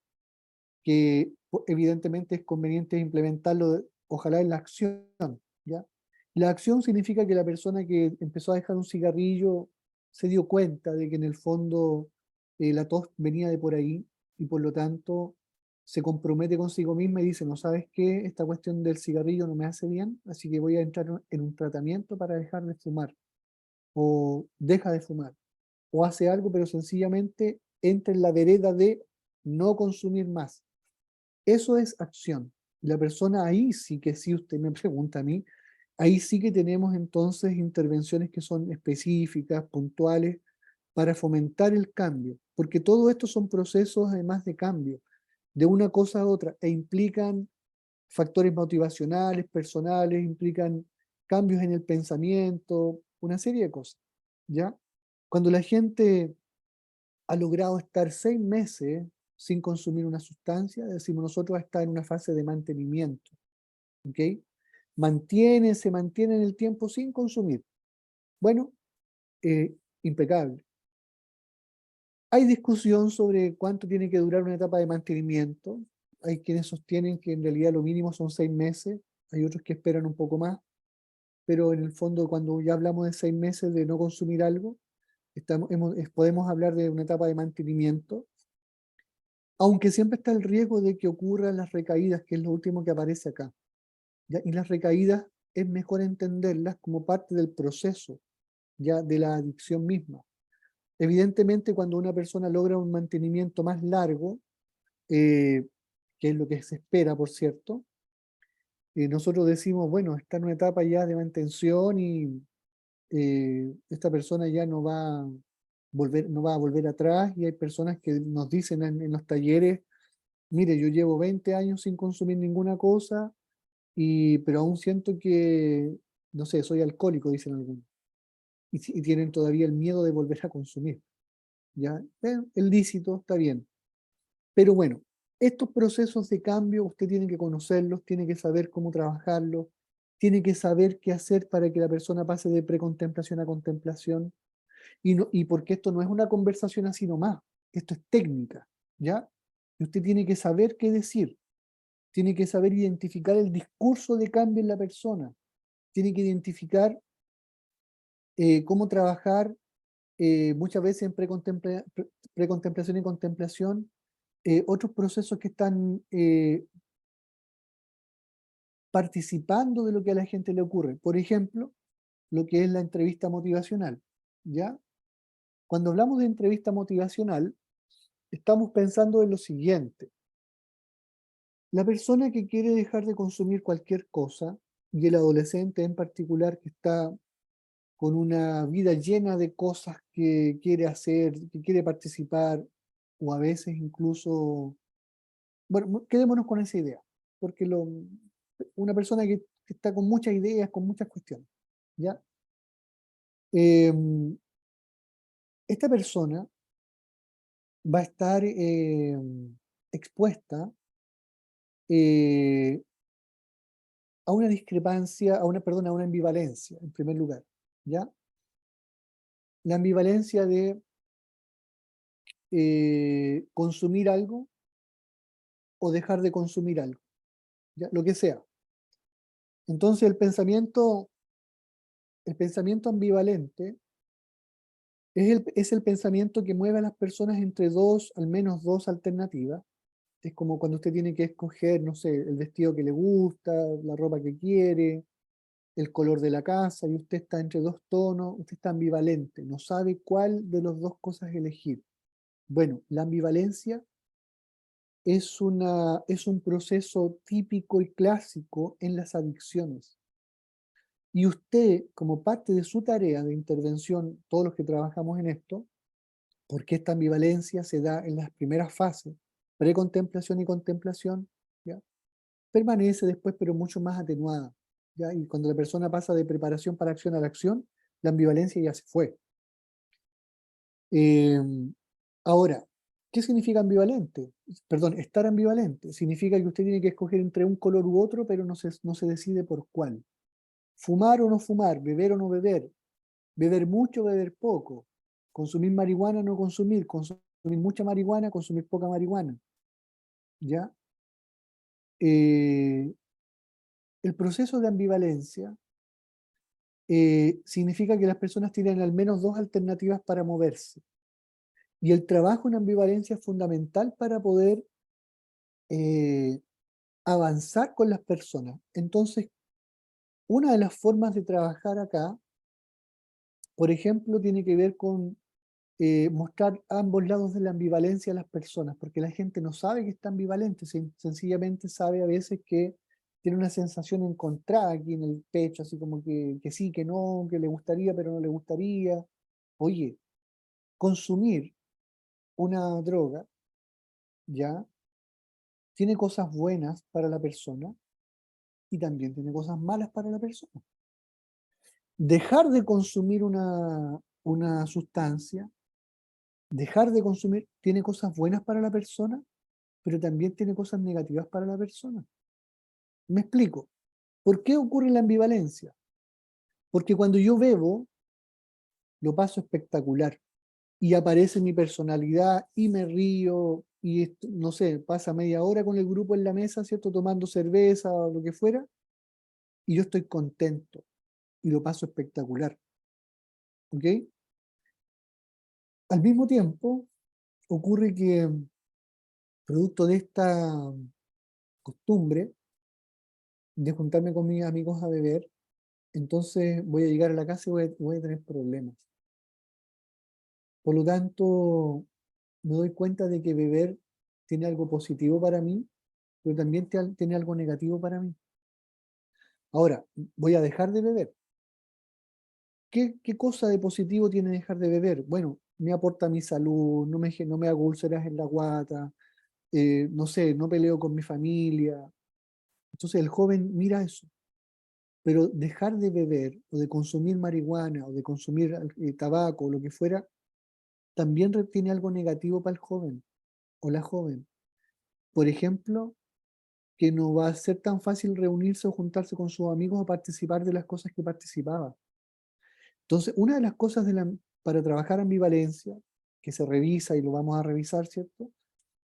que evidentemente es conveniente implementarlo, ojalá en la acción, ¿ya? La acción significa que la persona que empezó a dejar un cigarrillo se dio cuenta de que en el fondo la tos venía de por ahí, y por lo tanto se compromete consigo misma y dice, no sabes qué, esta cuestión del cigarrillo no me hace bien, así que voy a entrar en un tratamiento para dejar de fumar, o deja de fumar, o hace algo, pero sencillamente entra en la vereda de no consumir más. Eso es acción. La persona ahí sí que, si usted me pregunta a mí, ahí sí que tenemos entonces intervenciones que son específicas, puntuales, para fomentar el cambio, porque todo esto son procesos además de cambio, de una cosa a otra, e implican factores motivacionales, personales, implican cambios en el pensamiento, una serie de cosas, ¿ya? Cuando la gente ha logrado estar 6 meses sin consumir una sustancia, decimos nosotros, está en una fase de mantenimiento, ¿ok? Se mantiene en el tiempo sin consumir. Bueno, impecable. Hay discusión sobre cuánto tiene que durar una etapa de mantenimiento. Hay quienes sostienen que en realidad lo mínimo son 6 meses, hay otros que esperan un poco más, pero en el fondo cuando ya hablamos de 6 meses de no consumir algo, podemos hablar de una etapa de mantenimiento, aunque siempre está el riesgo de que ocurran las recaídas, que es lo último que aparece acá. ¿Ya? Y las recaídas es mejor entenderlas como parte del proceso ya de la adicción misma. Evidentemente, cuando una persona logra un mantenimiento más largo, que es lo que se espera, por cierto, nosotros decimos, bueno, está en una etapa ya de mantención y esta persona ya no va a volver atrás, y hay personas que nos dicen en los talleres, mire, yo llevo 20 años sin consumir ninguna cosa, pero aún siento que, no sé, soy alcohólico, dicen algunos, y tienen todavía el miedo de volver a consumir. ¿Ya? El lícito está bien. Pero bueno, estos procesos de cambio usted tiene que conocerlos, tiene que saber cómo trabajarlos, tiene que saber qué hacer para que la persona pase de precontemplación a contemplación. Y porque esto no es una conversación así nomás, esto es técnica, ¿ya? Y usted tiene que saber qué decir, tiene que saber identificar el discurso de cambio en la persona, tiene que identificar cómo trabajar muchas veces en precontemplación y contemplación, otros procesos que están participando de lo que a la gente le ocurre. Por ejemplo, lo que es la entrevista motivacional, ¿ya? Cuando hablamos de entrevista motivacional, estamos pensando en lo siguiente. La persona que quiere dejar de consumir cualquier cosa, y el adolescente en particular que está con una vida llena de cosas que quiere hacer, que quiere participar, o a veces incluso, bueno, quedémonos con esa idea, porque una persona que está con muchas ideas, con muchas cuestiones, ¿ya? Em, Esta persona va a estar expuesta eh, a una discrepancia, perdón, a una ambivalencia, en primer lugar, ¿ya? La ambivalencia de consumir algo o dejar de consumir algo, ¿ya? Lo que sea. Entonces el pensamiento ambivalente es el pensamiento que mueve a las personas entre al menos dos alternativas. Es como cuando usted tiene que escoger, no sé, el vestido que le gusta, la ropa que quiere, el color de la casa, y usted está entre dos tonos, usted está ambivalente, no sabe cuál de las dos cosas elegir. Bueno, la ambivalencia es un proceso típico y clásico en las adicciones. Y usted, como parte de su tarea de intervención, todos los que trabajamos en esto, porque esta ambivalencia se da en las primeras fases, precontemplación y contemplación, ¿ya? Permanece después, pero mucho más atenuada, ¿ya? Y cuando la persona pasa de preparación para acción a la acción, la ambivalencia ya se fue. Eh, Ahora, ¿qué significa ambivalente? Perdón, estar ambivalente. Significa que usted tiene que escoger entre un color u otro, pero no se decide por cuál. Fumar o no fumar, beber o no beber, beber mucho o beber poco, consumir marihuana o no consumir, consumir mucha marihuana, consumir poca marihuana, ¿ya? Eh, el proceso de ambivalencia significa que las personas tienen al menos dos alternativas para moverse. Y el trabajo en ambivalencia es fundamental para poder eh, avanzar con las personas. Entonces, una de las formas de trabajar acá, por ejemplo, tiene que ver con mostrar ambos lados de la ambivalencia a las personas, porque la gente no sabe que está ambivalente, sencillamente sabe a veces que tiene una sensación encontrada aquí en el pecho, así como que sí, que no, que le gustaría, pero no le gustaría. Oye, consumir una droga, ¿ya? Tiene cosas buenas para la persona y también tiene cosas malas para la persona. Dejar de consumir una sustancia, dejar de consumir, tiene cosas buenas para la persona, pero también tiene cosas negativas para la persona. Me explico. ¿Por qué ocurre la ambivalencia? Porque cuando yo bebo, lo paso espectacular. y aparece mi personalidad y me río y no sé, pasa media hora con el grupo en la mesa, ¿cierto? Tomando cerveza o lo que fuera, y yo estoy contento y lo paso espectacular, ¿ok? Al mismo tiempo, ocurre que producto de esta costumbre de juntarme con mis amigos a beber, entonces voy a llegar a la casa y voy a tener problemas. Por lo tanto, me doy cuenta de que beber tiene algo positivo para mí, pero también tiene algo negativo para mí. Ahora, voy a dejar de beber. ¿Qué cosa de positivo tiene dejar de beber? Bueno, me aporta a mi salud, no me hago úlceras en la guata, no sé, no peleo con mi familia. Entonces el joven mira eso. Pero dejar de beber o de consumir marihuana o de consumir tabaco o lo que fuera, también tiene algo negativo para el joven o la joven. Por ejemplo, que no va a ser tan fácil reunirse o juntarse con sus amigos o participar de las cosas que participaba. Entonces, una de las cosas para trabajar ambivalencia, que se revisa y lo vamos a revisar, ¿cierto?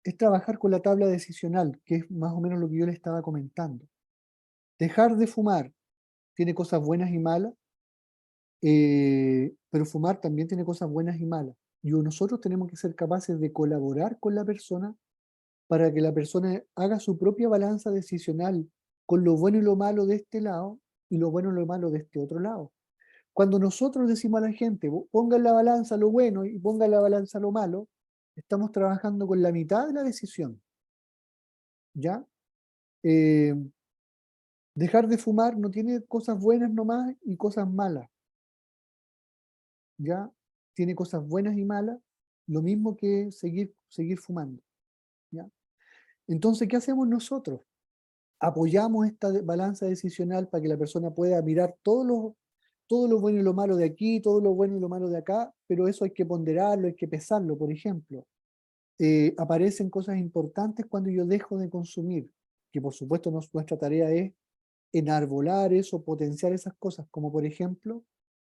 Es trabajar con la tabla decisional, que es más o menos lo que yo le estaba comentando. Dejar de fumar tiene cosas buenas y malas, pero fumar también tiene cosas buenas y malas. Y nosotros tenemos que ser capaces de colaborar con la persona para que la persona haga su propia balanza decisional con lo bueno y lo malo de este lado y lo bueno y lo malo de este otro lado. Cuando nosotros decimos a la gente, ponga en la balanza lo bueno y ponga en la balanza lo malo, estamos trabajando con la mitad de la decisión. ¿Ya? Eh, Dejar de fumar no tiene cosas buenas nomás y cosas malas. ¿Ya? Tiene cosas buenas y malas, lo mismo que seguir fumando. ¿Ya? Entonces, ¿qué hacemos nosotros? Apoyamos esta balanza decisional para que la persona pueda mirar todo lo bueno y lo malo de aquí, todo lo bueno y lo malo de acá, pero eso hay que ponderarlo, hay que pesarlo. Por ejemplo, aparecen cosas importantes cuando yo dejo de consumir, que por supuesto nuestra tarea es enarbolar eso, potenciar esas cosas, como por ejemplo,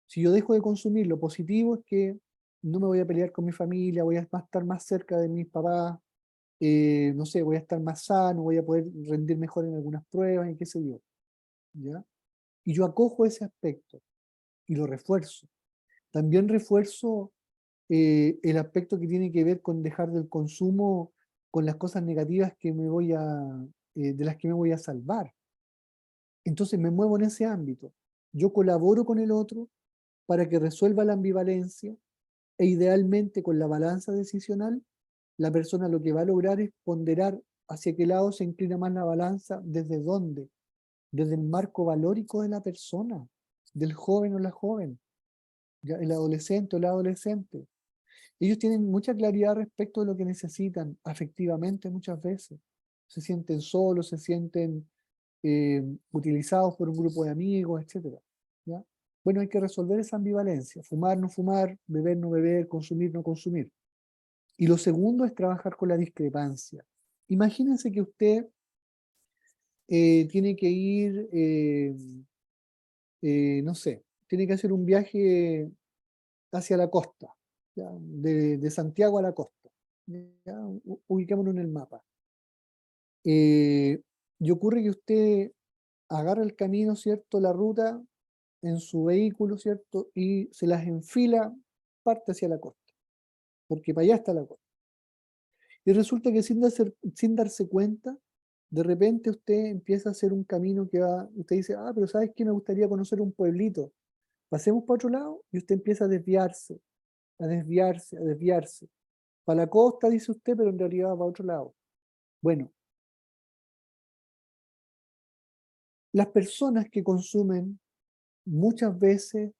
si yo dejo de consumir, lo positivo es que no me voy a pelear con mi familia, voy a estar más cerca de mis papás, no sé, voy a estar más sano, voy a poder rendir mejor en algunas pruebas y qué sé yo, ¿ya? Y yo acojo ese aspecto y lo refuerzo. También refuerzo el aspecto que tiene que ver con dejar del consumo con las cosas negativas de las que me voy a salvar. Entonces me muevo en ese ámbito. Yo colaboro con el otro para que resuelva la ambivalencia e idealmente con la balanza decisional, la persona lo que va a lograr es ponderar hacia qué lado se inclina más la balanza, desde dónde, desde el marco valórico de la persona, del joven o la joven, ya, el adolescente o la adolescente. Ellos tienen mucha claridad respecto de lo que necesitan afectivamente muchas veces. Se sienten solos, se sienten utilizados por un grupo de amigos, etcétera. ¿Ya? Bueno, hay que resolver esa ambivalencia, fumar, no fumar, beber, no beber, consumir, no consumir. Y lo segundo es trabajar con la discrepancia. Imagínense que usted tiene que ir, no sé, tiene que hacer un viaje hacia la costa, ¿ya? De Santiago a la costa. ¿Ya? Ubiquémonos en el mapa. Y ocurre que usted agarra el camino, ¿cierto? La ruta en su vehículo, ¿cierto? Y se las enfila, parte hacia la costa, porque para allá está la costa. Y resulta que sin darse cuenta, de repente usted empieza a hacer un camino que va, usted dice, ah, pero ¿sabes qué? Me gustaría conocer un pueblito. Pasemos para otro lado y usted empieza a desviarse, a desviarse, a desviarse. Para la costa, dice usted, pero en realidad va para otro lado. Bueno, las personas que consumen muchas veces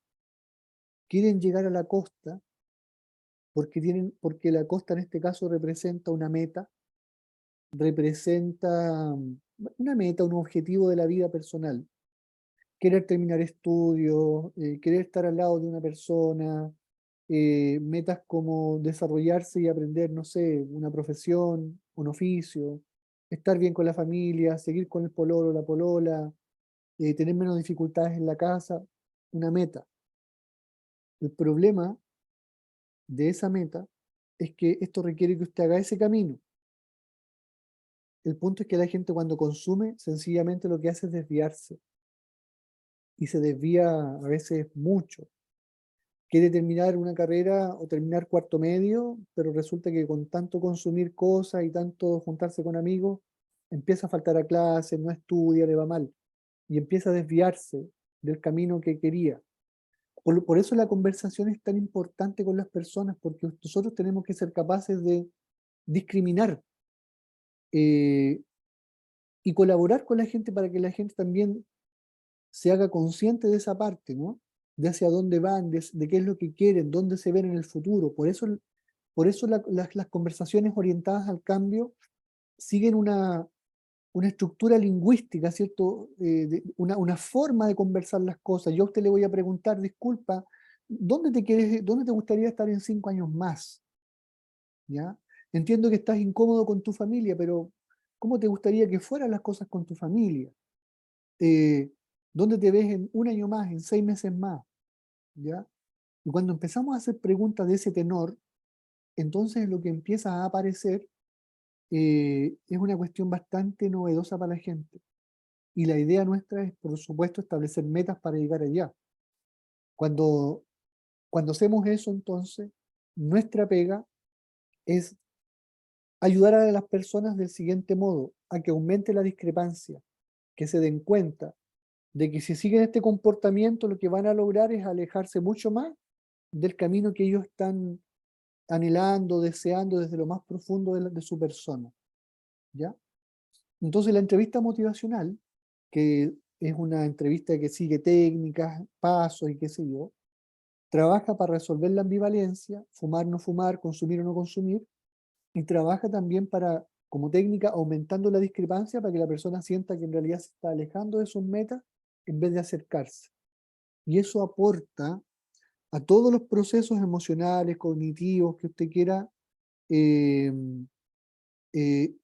quieren llegar a la costa porque la costa en este caso representa una meta, representa una meta, un objetivo de la vida personal. Querer terminar estudios, querer estar al lado de una persona, metas como desarrollarse y aprender, no sé, una profesión, un oficio, estar bien con la familia, seguir con el pololo, la polola, tener menos dificultades en la casa, una meta. El problema de esa meta es que esto requiere que usted haga ese camino. El punto es que la gente cuando consume, sencillamente lo que hace es desviarse. Y se desvía a veces mucho. Quiere terminar una carrera o terminar cuarto medio, pero resulta que con tanto consumir cosas y tanto juntarse con amigos, empieza a faltar a clases, no estudia, le va mal. Y empieza a desviarse del camino que quería. Por eso la conversación es tan importante con las personas, porque nosotros tenemos que ser capaces de discriminar eh, y colaborar con la gente para que la gente también se haga consciente de esa parte, ¿no? De hacia dónde van, de qué es lo que quieren, dónde se ven en el futuro. Por eso las conversaciones orientadas al cambio siguen una estructura lingüística, ¿cierto? Una forma de conversar las cosas. Yo a usted le voy a preguntar, disculpa, ¿dónde te gustaría estar en 5 años más? ¿Ya? Entiendo que estás incómodo con tu familia, pero ¿cómo te gustaría que fueran las cosas con tu familia? Eh, ¿Dónde te ves en 1 año más, en 6 meses más? ¿Ya? Y cuando empezamos a hacer preguntas de ese tenor, entonces lo que empieza a aparecer es una cuestión bastante novedosa para la gente. Y la idea nuestra es, por supuesto, establecer metas para llegar allá. Cuando, cuando hacemos eso, entonces, nuestra pega es ayudar a las personas del siguiente modo, a que aumente la discrepancia, que se den cuenta de que si siguen este comportamiento, lo que van a lograr es alejarse mucho más del camino que ellos están anhelando, deseando desde lo más profundo de su persona. ¿Ya? Entonces la entrevista motivacional, que es una entrevista que sigue técnicas, pasos y qué sé yo, trabaja para resolver la ambivalencia, fumar, no fumar, consumir o no consumir, y trabaja también para, como técnica, aumentando la discrepancia para que la persona sienta que en realidad se está alejando de sus metas en vez de acercarse. Y eso aporta a todos los procesos emocionales, cognitivos que usted quiera, eh, eh,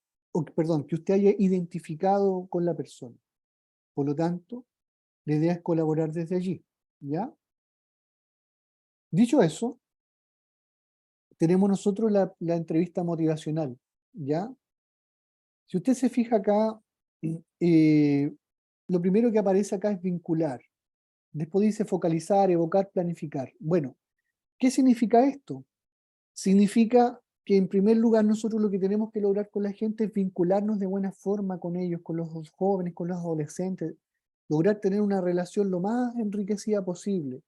perdón, que usted haya identificado con la persona. Por lo tanto, la idea es colaborar desde allí, ¿ya? Dicho eso, tenemos nosotros la entrevista motivacional, ¿ya? Si usted se fija acá, eh, lo primero que aparece acá es vincular. Después dice focalizar, evocar, planificar. Bueno, ¿qué significa esto? Significa que en primer lugar nosotros lo que tenemos que lograr con la gente es vincularnos de buena forma con ellos, con los jóvenes, con los adolescentes, lograr tener una relación lo más enriquecida posible.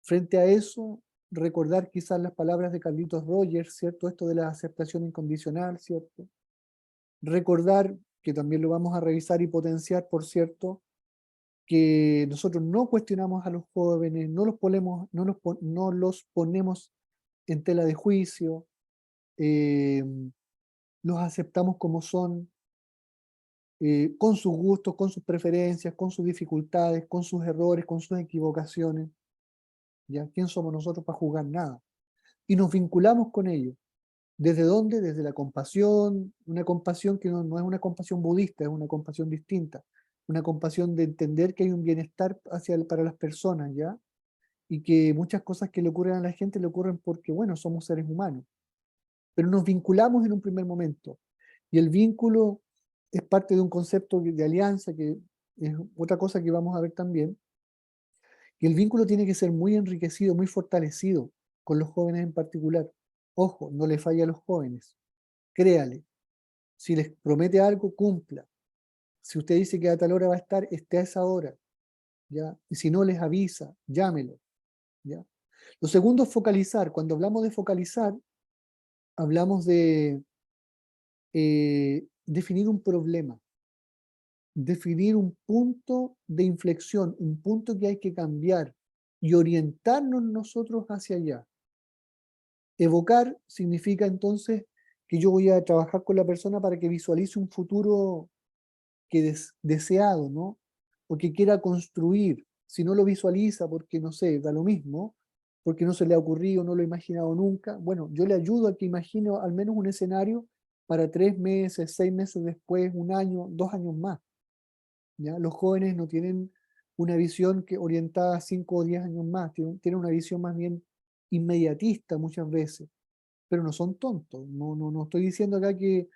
Frente a eso, recordar quizás las palabras de Carlitos Rogers, ¿cierto? Esto de la aceptación incondicional, ¿cierto? Recordar, que también lo vamos a revisar y potenciar, por cierto, que nosotros no cuestionamos a los jóvenes, no los ponemos en tela de juicio, eh, los aceptamos como son, con sus gustos, con sus preferencias, con sus dificultades, con sus errores, con sus equivocaciones. ¿Ya? ¿Quién somos nosotros para juzgar nada? Y nos vinculamos con ellos. ¿Desde dónde? Desde la compasión, una compasión que no es una compasión budista, es una compasión distinta, una compasión de entender que hay un bienestar para las personas, ¿ya? Y que muchas cosas que le ocurren a la gente le ocurren porque, bueno, somos seres humanos, pero nos vinculamos en un primer momento. Y el vínculo es parte de un concepto de alianza, que es otra cosa que vamos a ver también, y el vínculo tiene que ser muy enriquecido, muy fortalecido, con los jóvenes en particular. Ojo, no le falla a los jóvenes, créale. Si les promete algo, cumpla. Si usted dice que a tal hora va a estar, esté a esa hora, ¿ya? Y si no les avisa, llámelo, ¿ya? Lo segundo es focalizar. Cuando hablamos de focalizar, hablamos de definir un problema, definir un punto de inflexión, un punto que hay que cambiar y orientarnos nosotros hacia allá. Evocar significa entonces que yo voy a trabajar con la persona para que visualice un futuro que deseado, ¿no? O que quiera construir. Si no lo visualiza porque, no sé, da lo mismo, porque no se le ha ocurrido, no lo ha imaginado nunca, bueno, yo le ayudo a que imagine al menos un escenario para 3 meses, 6 meses después, 1 año, 2 años más, ¿ya? Los jóvenes no tienen una visión orientada a 5 o 10 años más, tienen una visión más bien inmediatistas muchas veces, pero no son tontos. No estoy diciendo acá que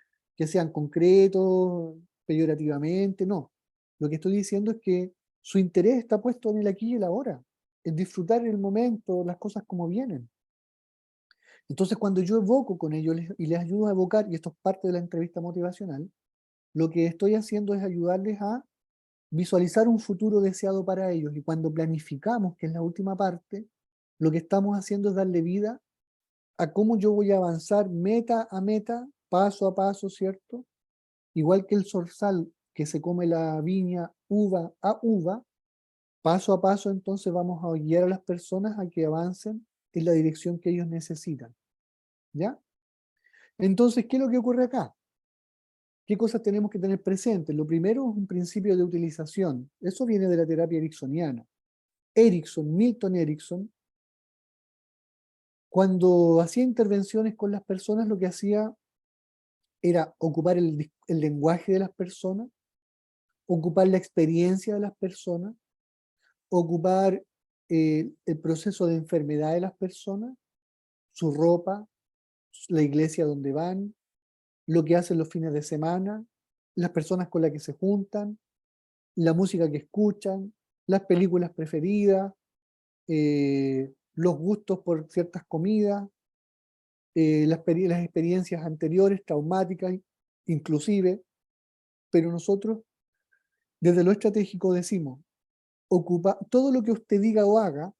sean concretos, peyorativamente, no. Lo que estoy diciendo es que su interés está puesto en el aquí y el ahora, en disfrutar el momento, las cosas como vienen. Entonces, cuando yo evoco con ellos y les ayudo a evocar, y esto es parte de la entrevista motivacional, lo que estoy haciendo es ayudarles a visualizar un futuro deseado para ellos. Y cuando planificamos, que es la última parte, lo que estamos haciendo es darle vida a cómo yo voy a avanzar meta a meta, paso a paso, ¿cierto? Igual que el zorzal que se come la viña uva a uva, paso a paso entonces vamos a guiar a las personas a que avancen en la dirección que ellos necesitan. ¿Ya? Entonces, ¿qué es lo que ocurre acá? ¿Qué cosas tenemos que tener presentes? Lo primero es un principio de utilización. Eso viene de la terapia ericksoniana. Milton Erickson, cuando hacía intervenciones con las personas, lo que hacía era ocupar el lenguaje de las personas, ocupar la experiencia de las personas, ocupar el proceso de enfermedad de las personas, su ropa, la iglesia donde van, lo que hacen los fines de semana, las personas con las que se juntan, la música que escuchan, las películas preferidas, los gustos por ciertas comidas, las experiencias anteriores, traumáticas, inclusive, pero nosotros desde lo estratégico decimos, todo lo que usted diga o haga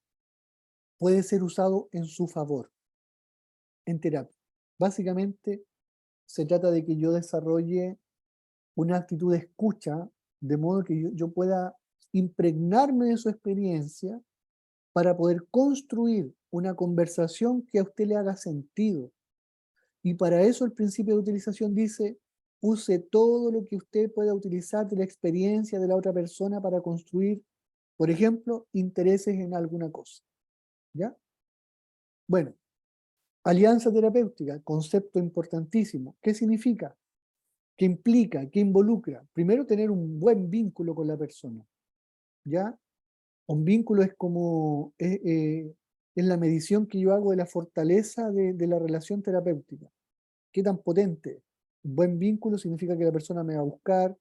puede ser usado en su favor, en terapia. Básicamente se trata de que yo desarrolle una actitud de escucha, de modo que yo pueda impregnarme de su experiencia para poder construir una conversación que a usted le haga sentido. Y para eso el principio de utilización dice, use todo lo que usted pueda utilizar de la experiencia de la otra persona para construir, por ejemplo, intereses en alguna cosa. ¿Ya? Bueno, alianza terapéutica, concepto importantísimo. ¿Qué significa? ¿Qué implica? ¿Qué involucra? Primero, tener un buen vínculo con la persona. ¿Ya? Un vínculo es como es la medición que yo hago de la fortaleza de la relación terapéutica. ¿Qué tan potente? Un buen vínculo significa que la persona me va a buscar,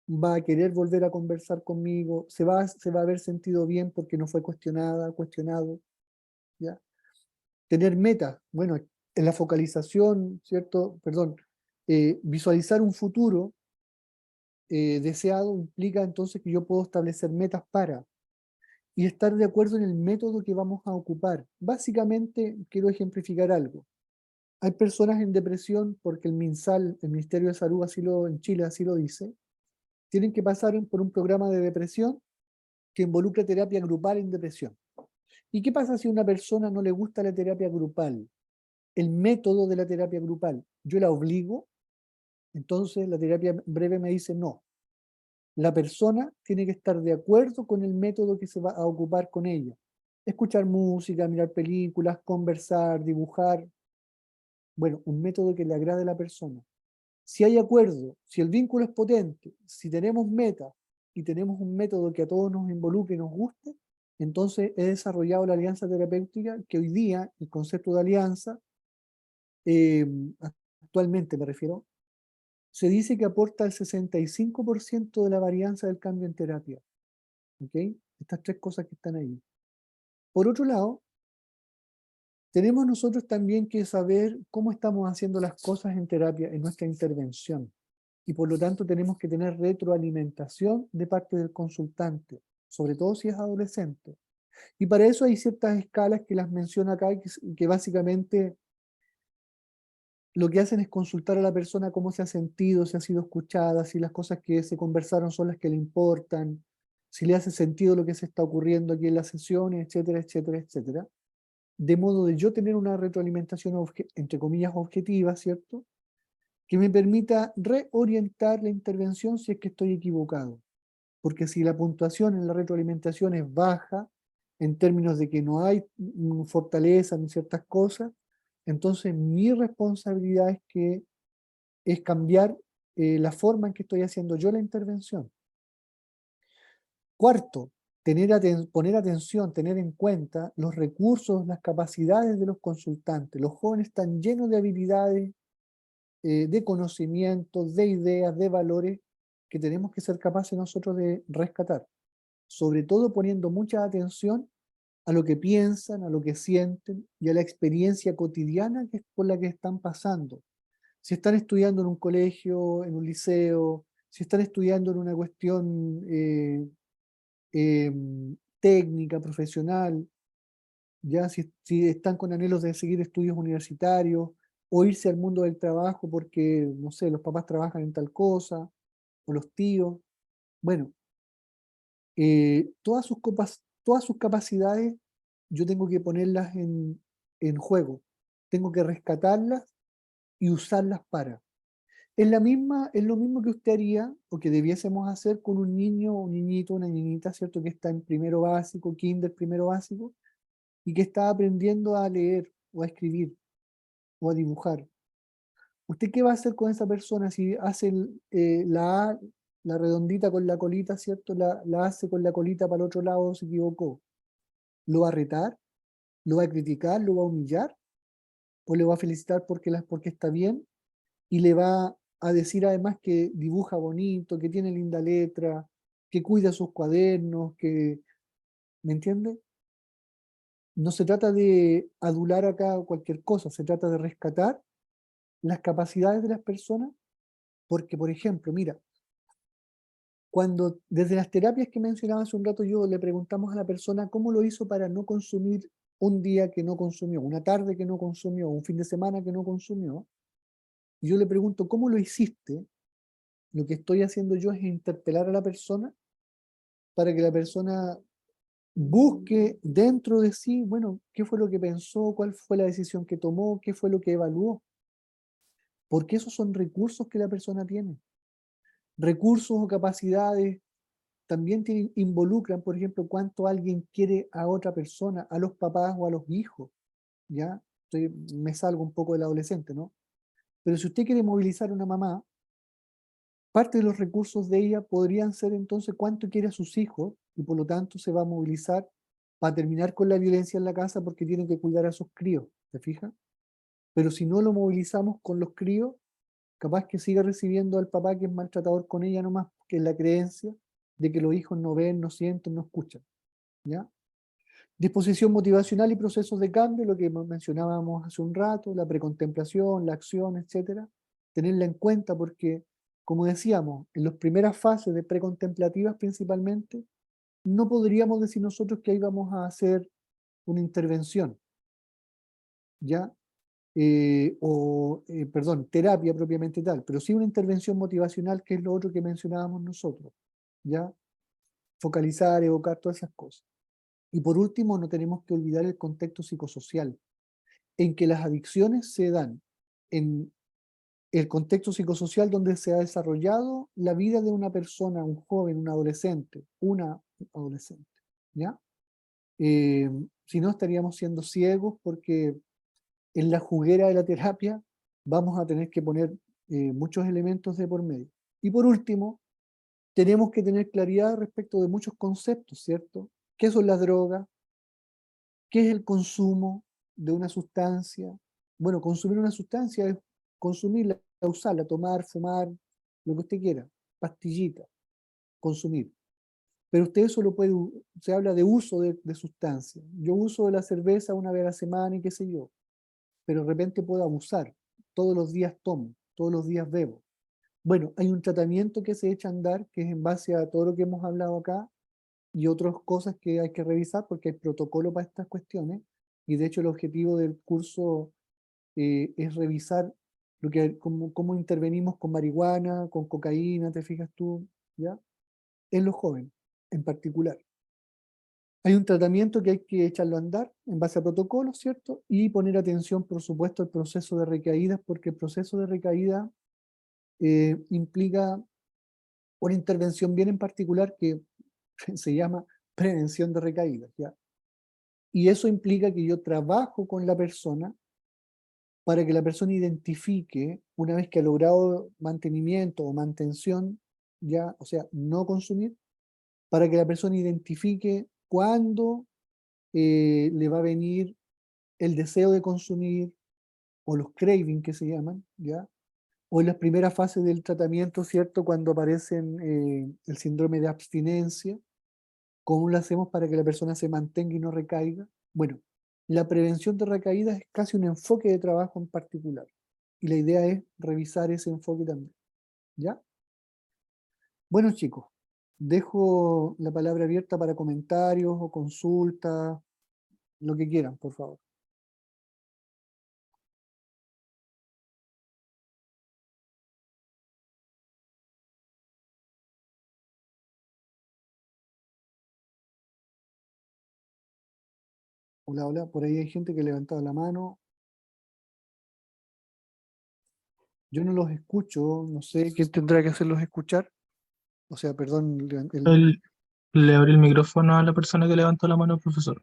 va a querer volver a conversar conmigo, se va a haber sentido bien porque no fue cuestionado. ¿Ya? Tener metas, bueno, en la focalización, ¿cierto? Perdón, visualizar un futuro deseado implica entonces que yo puedo establecer metas para y estar de acuerdo en el método que vamos a ocupar. Básicamente, quiero ejemplificar algo. Hay personas en depresión porque el MinSal, el Ministerio de Salud en Chile así lo dice, tienen que pasar por un programa de depresión que involucra terapia grupal en depresión. ¿Y qué pasa si a una persona no le gusta la terapia grupal? El método de la terapia grupal. Yo la obligo, entonces la terapia breve me dice no. La persona tiene que estar de acuerdo con el método que se va a ocupar con ella. Escuchar música, mirar películas, conversar, dibujar. Bueno, un método que le agrade a la persona. Si hay acuerdo, si el vínculo es potente, si tenemos metas y tenemos un método que a todos nos involucre y nos guste, entonces he desarrollado la alianza terapéutica que hoy día el concepto de alianza, eh, actualmente me refiero, se dice que aporta el 65% de la varianza del cambio en terapia. ¿Ok? Estas tres cosas que están ahí. Por otro lado, tenemos nosotros también que saber cómo estamos haciendo las cosas en terapia, en nuestra intervención. Y por lo tanto tenemos que tener retroalimentación de parte del consultante, sobre todo si es adolescente. Y para eso hay ciertas escalas que las menciono acá, que básicamente lo que hacen es consultar a la persona cómo se ha sentido, si ha sido escuchada, si las cosas que se conversaron son las que le importan, si le hace sentido lo que se está ocurriendo aquí en las sesiones, etcétera, etcétera, etcétera. De modo de yo tener una retroalimentación, entre comillas, objetiva, ¿cierto? Que me permita reorientar la intervención si es que estoy equivocado. Porque si la puntuación en la retroalimentación es baja, en términos de que no hay fortaleza en ciertas cosas, entonces mi responsabilidad es cambiar la forma en que estoy haciendo yo la intervención. Cuarto, poner atención, tener en cuenta los recursos, las capacidades de los consultantes. Los jóvenes están llenos de habilidades, de conocimientos, de ideas, de valores que tenemos que ser capaces nosotros de rescatar. Sobre todo poniendo mucha atención a lo que piensan, a lo que sienten y a la experiencia cotidiana que es por la que están pasando. Si están estudiando en un colegio, en un liceo, si están estudiando en una cuestión técnica, profesional, ya si están con anhelos de seguir estudios universitarios o irse al mundo del trabajo porque, no sé, los papás trabajan en tal cosa, o los tíos. Bueno, todas sus capacidades yo tengo que ponerlas en juego, tengo que rescatarlas y usarlas para. Es lo mismo que usted haría o que debiésemos hacer con un niño, un niñito, una niñita, ¿cierto? Que está en primero básico, kinder, primero básico, y que está aprendiendo a leer o a escribir o a dibujar. ¿Usted qué va a hacer con esa persona si hace la A, la redondita con la colita, ¿cierto? La hace con la colita para el otro lado, se equivocó. ¿Lo va a retar? ¿Lo va a criticar? ¿Lo va a humillar? ¿O le va a felicitar porque está bien? Y le va a decir además que dibuja bonito, que tiene linda letra, que cuida sus cuadernos, que, ¿me entiende? No se trata de adular acá cualquier cosa, se trata de rescatar las capacidades de las personas, porque, por ejemplo, mira, cuando desde las terapias que mencionaba hace un rato yo le preguntamos a la persona cómo lo hizo para no consumir un día que no consumió, una tarde que no consumió, un fin de semana que no consumió, y yo le pregunto, ¿cómo lo hiciste? Lo que estoy haciendo yo es interpelar a la persona para que la persona busque dentro de sí, bueno, qué fue lo que pensó, cuál fue la decisión que tomó, qué fue lo que evaluó, porque esos son recursos que la persona tiene. Recursos o capacidades también involucran, por ejemplo, cuánto alguien quiere a otra persona, a los papás o a los hijos, ¿ya? Me salgo un poco del adolescente, ¿no? Pero si usted quiere movilizar a una mamá, parte de los recursos de ella podrían ser entonces cuánto quiere a sus hijos y por lo tanto se va a movilizar para terminar con la violencia en la casa porque tiene que cuidar a sus críos, ¿te fijas? Pero si no lo movilizamos con los críos, capaz que siga recibiendo al papá que es maltratador con ella nomás, que es la creencia de que los hijos no ven, no sienten, no escuchan, ¿ya? Disposición motivacional y procesos de cambio, lo que mencionábamos hace un rato, la precontemplación, la acción, etcétera, tenerla en cuenta porque, como decíamos, en las primeras fases de precontemplativas principalmente, no podríamos decir nosotros que ahí vamos a hacer una intervención, ¿ya? Perdón, terapia propiamente tal, pero sí una intervención motivacional, que es lo otro que mencionábamos nosotros, ¿ya? Focalizar, evocar todas esas cosas. Y por último, no tenemos que olvidar el contexto psicosocial, en que las adicciones se dan en el contexto psicosocial donde se ha desarrollado la vida de una persona, un joven, un adolescente, una adolescente, ¿ya? Eh, si no, estaríamos siendo ciegos porque en la juguera de la terapia vamos a tener que poner muchos elementos de por medio. Y por último, tenemos que tener claridad respecto de muchos conceptos, ¿cierto? ¿Qué son las drogas? ¿Qué es el consumo de una sustancia? Bueno, consumir una sustancia es consumirla, usarla, tomar, fumar, lo que usted quiera, pastillita, consumir. Pero usted eso lo puede, se habla de uso de sustancias. Yo uso de la cerveza una vez a la semana y qué sé yo, pero de repente puedo abusar. Todos los días tomo, todos los días bebo. Bueno, hay un tratamiento que se echa a andar, que es en base a todo lo que hemos hablado acá, y otras cosas que hay que revisar porque hay protocolo para estas cuestiones y de hecho el objetivo del curso es revisar cómo intervenimos con marihuana, con cocaína, te fijas tú, ¿ya? En los jóvenes en particular. Hay un tratamiento que hay que echarlo a andar en base a protocolos, ¿cierto? Y poner atención, por supuesto, al proceso de recaídas, porque el proceso de recaída implica una intervención bien en particular que se llama prevención de recaídas, ¿ya? Y eso implica que yo trabajo con la persona para que la persona identifique, una vez que ha logrado mantenimiento o mantención, ya, o sea, no consumir, para que la persona identifique cuándo le va a venir el deseo de consumir, o los craving que se llaman, ¿ya? O en las primeras fases del tratamiento, ¿cierto? Cuando aparecen el síndrome de abstinencia, ¿cómo lo hacemos para que la persona se mantenga y no recaiga? Bueno, la prevención de recaídas es casi un enfoque de trabajo en particular. Y la idea es revisar ese enfoque también, ¿ya? Bueno, chicos, dejo la palabra abierta para comentarios o consultas, lo que quieran, por favor. Hola, hola, por ahí hay gente que ha levantado la mano. Yo no los escucho, no sé quién tendrá que hacerlos escuchar. O sea, perdón, Él le abre el micrófono a la persona que levantó la mano, profesor.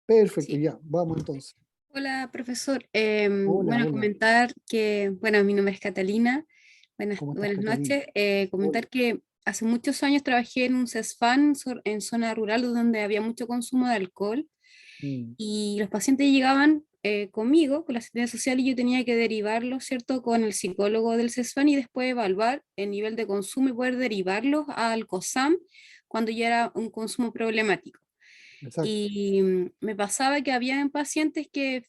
perfecto, Sí. ya, vamos entonces. Hola, profesor. Hola, Bueno, hola, comentar que, bueno, mi nombre es Catalina. ¿cómo estás, Buenas Catalina? noches. Hola. Comentar que hace muchos años trabajé en un CESFAN en zona rural donde había mucho consumo de alcohol Mm, y los pacientes llegaban conmigo, con la asistencia social, y yo tenía que derivarlos, ¿cierto?, con el psicólogo del CESFAN y después evaluar el nivel de consumo y poder derivarlos al COSAM cuando ya era un consumo problemático. exacto. Y me pasaba que había pacientes que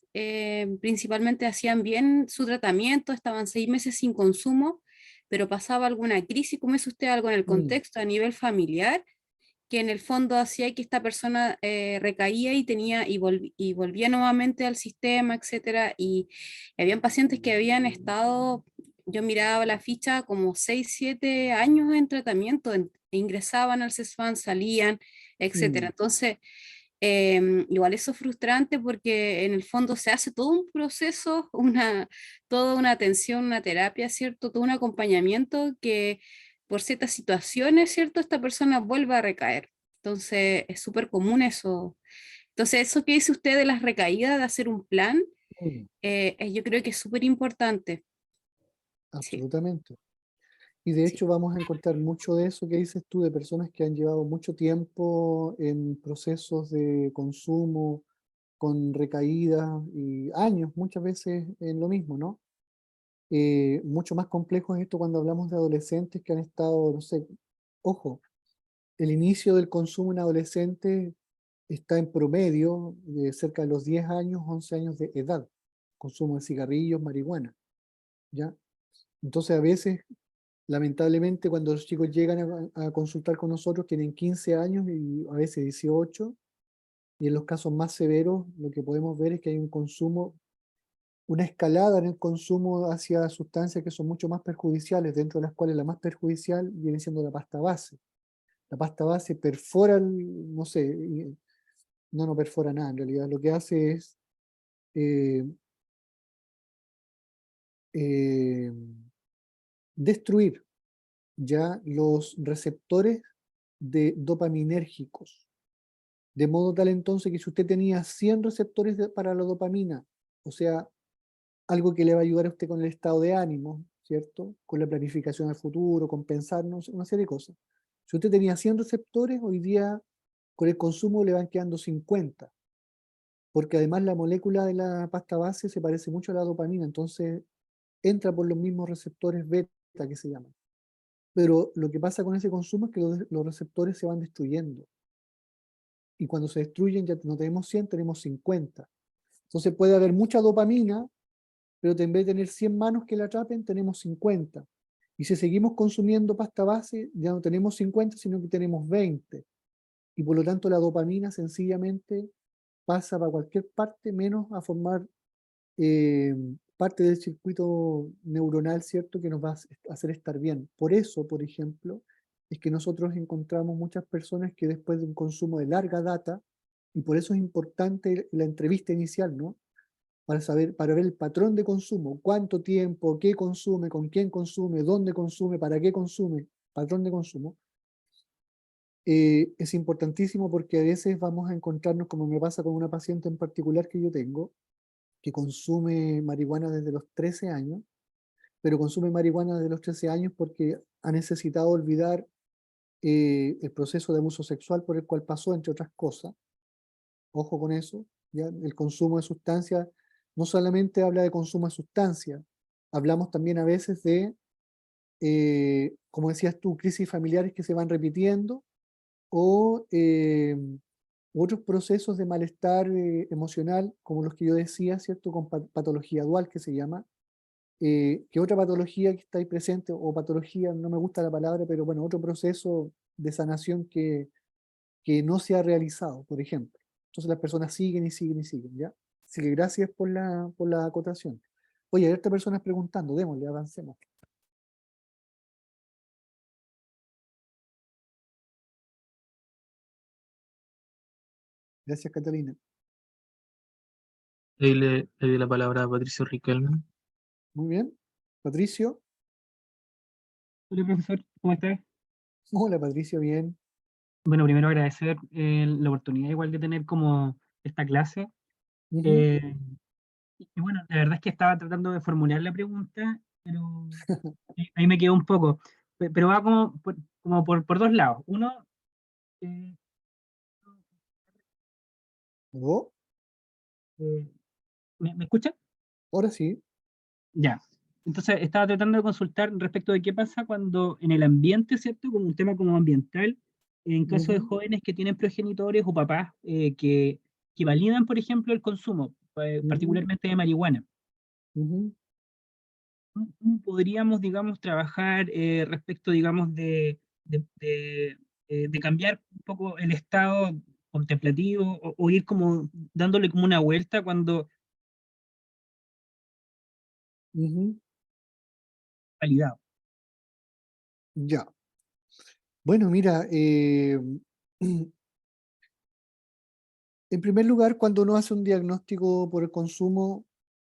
principalmente hacían bien su tratamiento, estaban 6 meses sin consumo, pero pasaba alguna crisis, como es usted, algo en el Mm, contexto a nivel familiar, que en el fondo hacía que esta persona recaía y tenía y volvía nuevamente al sistema, etcétera. Y habían pacientes que habían estado, yo miraba la ficha, como 6 7 años en tratamiento, ingresaban al CESFAN, salían, etcétera. mm, Entonces, igual eso es frustrante porque en el fondo se hace todo un proceso, toda una atención, una terapia, ¿cierto? Todo un acompañamiento que por ciertas situaciones, ¿cierto? Esta persona vuelve a recaer. Entonces es súper común eso. Entonces eso que dice usted de las recaídas, de hacer un plan, mm, yo creo que es súper importante. Sí, absolutamente. Y de sí. hecho vamos a encontrar mucho de eso que dices tú, de personas que han llevado mucho tiempo en procesos de consumo, con recaídas y años muchas veces en lo mismo, ¿no? Mucho más complejo es esto cuando hablamos de adolescentes que han estado, no sé, ojo, el inicio del consumo en adolescentes está en promedio de cerca de los 10 años, 11 años de edad, consumo de cigarrillos, marihuana, ¿ya? Entonces a veces, lamentablemente, cuando los chicos llegan a consultar con nosotros, tienen 15 años y a veces 18, y en los casos más severos lo que podemos ver es que hay un consumo, una escalada en el consumo hacia sustancias que son mucho más perjudiciales, dentro de las cuales la más perjudicial viene siendo la pasta base. La pasta base perfora, no sé, no perfora nada, en realidad lo que hace es eh, eh, destruir ya los receptores de dopaminérgicos. De modo tal entonces que si usted tenía 100 receptores para la dopamina, o sea, algo que le va a ayudar a usted con el estado de ánimo, ¿cierto? Con la planificación del futuro, con pensar, no sé, una serie de cosas. Si usted tenía 100 receptores, hoy día con el consumo le van quedando 50, porque además la molécula de la pasta base se parece mucho a la dopamina, entonces entra por los mismos receptores beta que se llaman. Pero lo que pasa con ese consumo es que los receptores se van destruyendo. Y cuando se destruyen ya no tenemos 100, tenemos 50. Entonces puede haber mucha dopamina, pero en vez de tener 100 manos que la atrapen, tenemos 50. Y si seguimos consumiendo pasta base, ya no tenemos 50, sino que tenemos 20. Y por lo tanto la dopamina sencillamente pasa para cualquier parte menos a formar eh, parte del circuito neuronal, ¿cierto?, que nos va a hacer estar bien. Por eso, por ejemplo, es que nosotros encontramos muchas personas que después de un consumo de larga data, y por eso es importante la entrevista inicial, ¿no? Para saber, para ver el patrón de consumo, cuánto tiempo, qué consume, con quién consume, dónde consume, para qué consume, patrón de consumo. Es importantísimo porque a veces vamos a encontrarnos, como me pasa con una paciente en particular que yo tengo, que consume marihuana desde los 13 años, pero consume marihuana desde los 13 años porque ha necesitado olvidar el proceso de abuso sexual por el cual pasó, entre otras cosas. Ojo con eso, ¿ya? El consumo de sustancias no solamente habla de consumo de sustancias, hablamos también a veces de, como decías tú, crisis familiares que se van repitiendo o otros procesos de malestar emocional, como los que yo decía, ¿cierto? Con patología dual que se llama, que otra patología que está ahí presente, o patología, no me gusta la palabra, pero bueno, otro proceso de sanación que no se ha realizado, por ejemplo. Entonces las personas siguen y siguen y siguen, ¿ya? Así que gracias por la acotación. Oye, hay otras personas preguntando, démosle, avancemos. Gracias, Catalina. Le doy la palabra a Patricio Riquelme. Muy bien. Patricio. Hola, profesor, ¿cómo estás? Hola, Patricio, bien. Bueno, primero agradecer la oportunidad igual de tener como esta clase. Ujú. Eh, y bueno, la verdad es que estaba tratando de formular la pregunta, pero ahí me quedó un poco. Pero va como por dos lados. Uno, eh, ¿Aló? ¿me escucha? Ahora sí. Ya. Entonces estaba tratando de consultar respecto de qué pasa cuando en el ambiente, ¿cierto? Como un tema como ambiental, en caso de Ujú, jóvenes que tienen progenitores o papás que validan, por ejemplo, el consumo, ujú, particularmente de marihuana. ujú, ¿Cómo podríamos, digamos, trabajar respecto, digamos, de cambiar un poco el estado contemplativo o ir como dándole como una vuelta cuando ujú. validado? Ya. Bueno, mira, en primer lugar, cuando uno hace un diagnóstico por el consumo,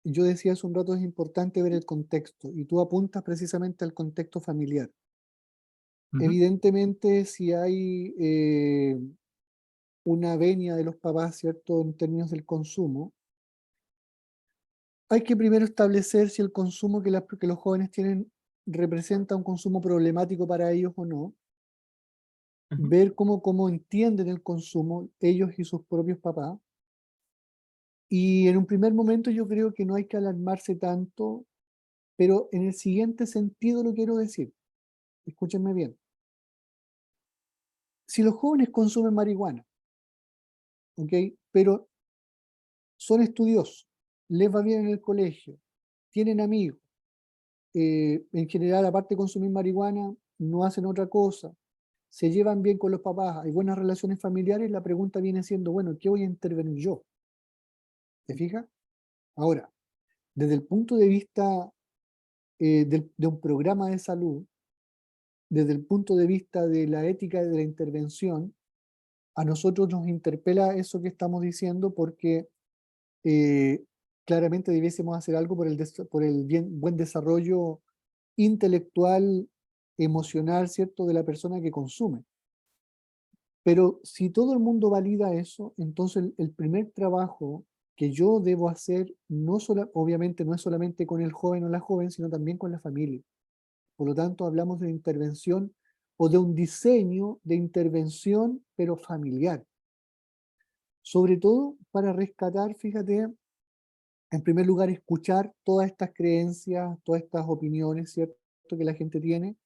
yo decía hace un rato, es importante ver el contexto, y tú apuntas precisamente al contexto familiar. Ujú, Evidentemente, si hay una venia de los papás, ¿cierto?, en términos del consumo, hay que primero establecer si el consumo que los jóvenes tienen representa un consumo problemático para ellos o no, ujú, ver cómo entienden el consumo ellos y sus propios papás. Y en un primer momento yo creo que no hay que alarmarse tanto, pero en el siguiente sentido lo quiero decir. Escúchenme bien. Si los jóvenes consumen marihuana, ¿ok? Pero son estudiosos, les va bien en el colegio, tienen amigos, en general, aparte de consumir marihuana, no hacen otra cosa, se llevan bien con los papás, hay buenas relaciones familiares, la pregunta viene siendo, bueno, ¿qué voy a intervenir yo? ¿Te fijas? Ahora, desde el punto de vista de un programa de salud, desde el punto de vista de la ética de la intervención, a nosotros nos interpela eso que estamos diciendo porque eh, claramente debiésemos hacer algo por el buen desarrollo intelectual, emocional, ¿cierto?, de la persona que consume. Pero si todo el mundo valida eso, entonces el primer trabajo que yo debo hacer, obviamente no es solamente con el joven o la joven, sino también con la familia. Por lo tanto, hablamos de intervención o de un diseño de intervención, pero familiar. Sobre todo para rescatar, fíjate, en primer lugar, escuchar todas estas creencias, todas estas opiniones, ¿cierto?, que la gente tiene,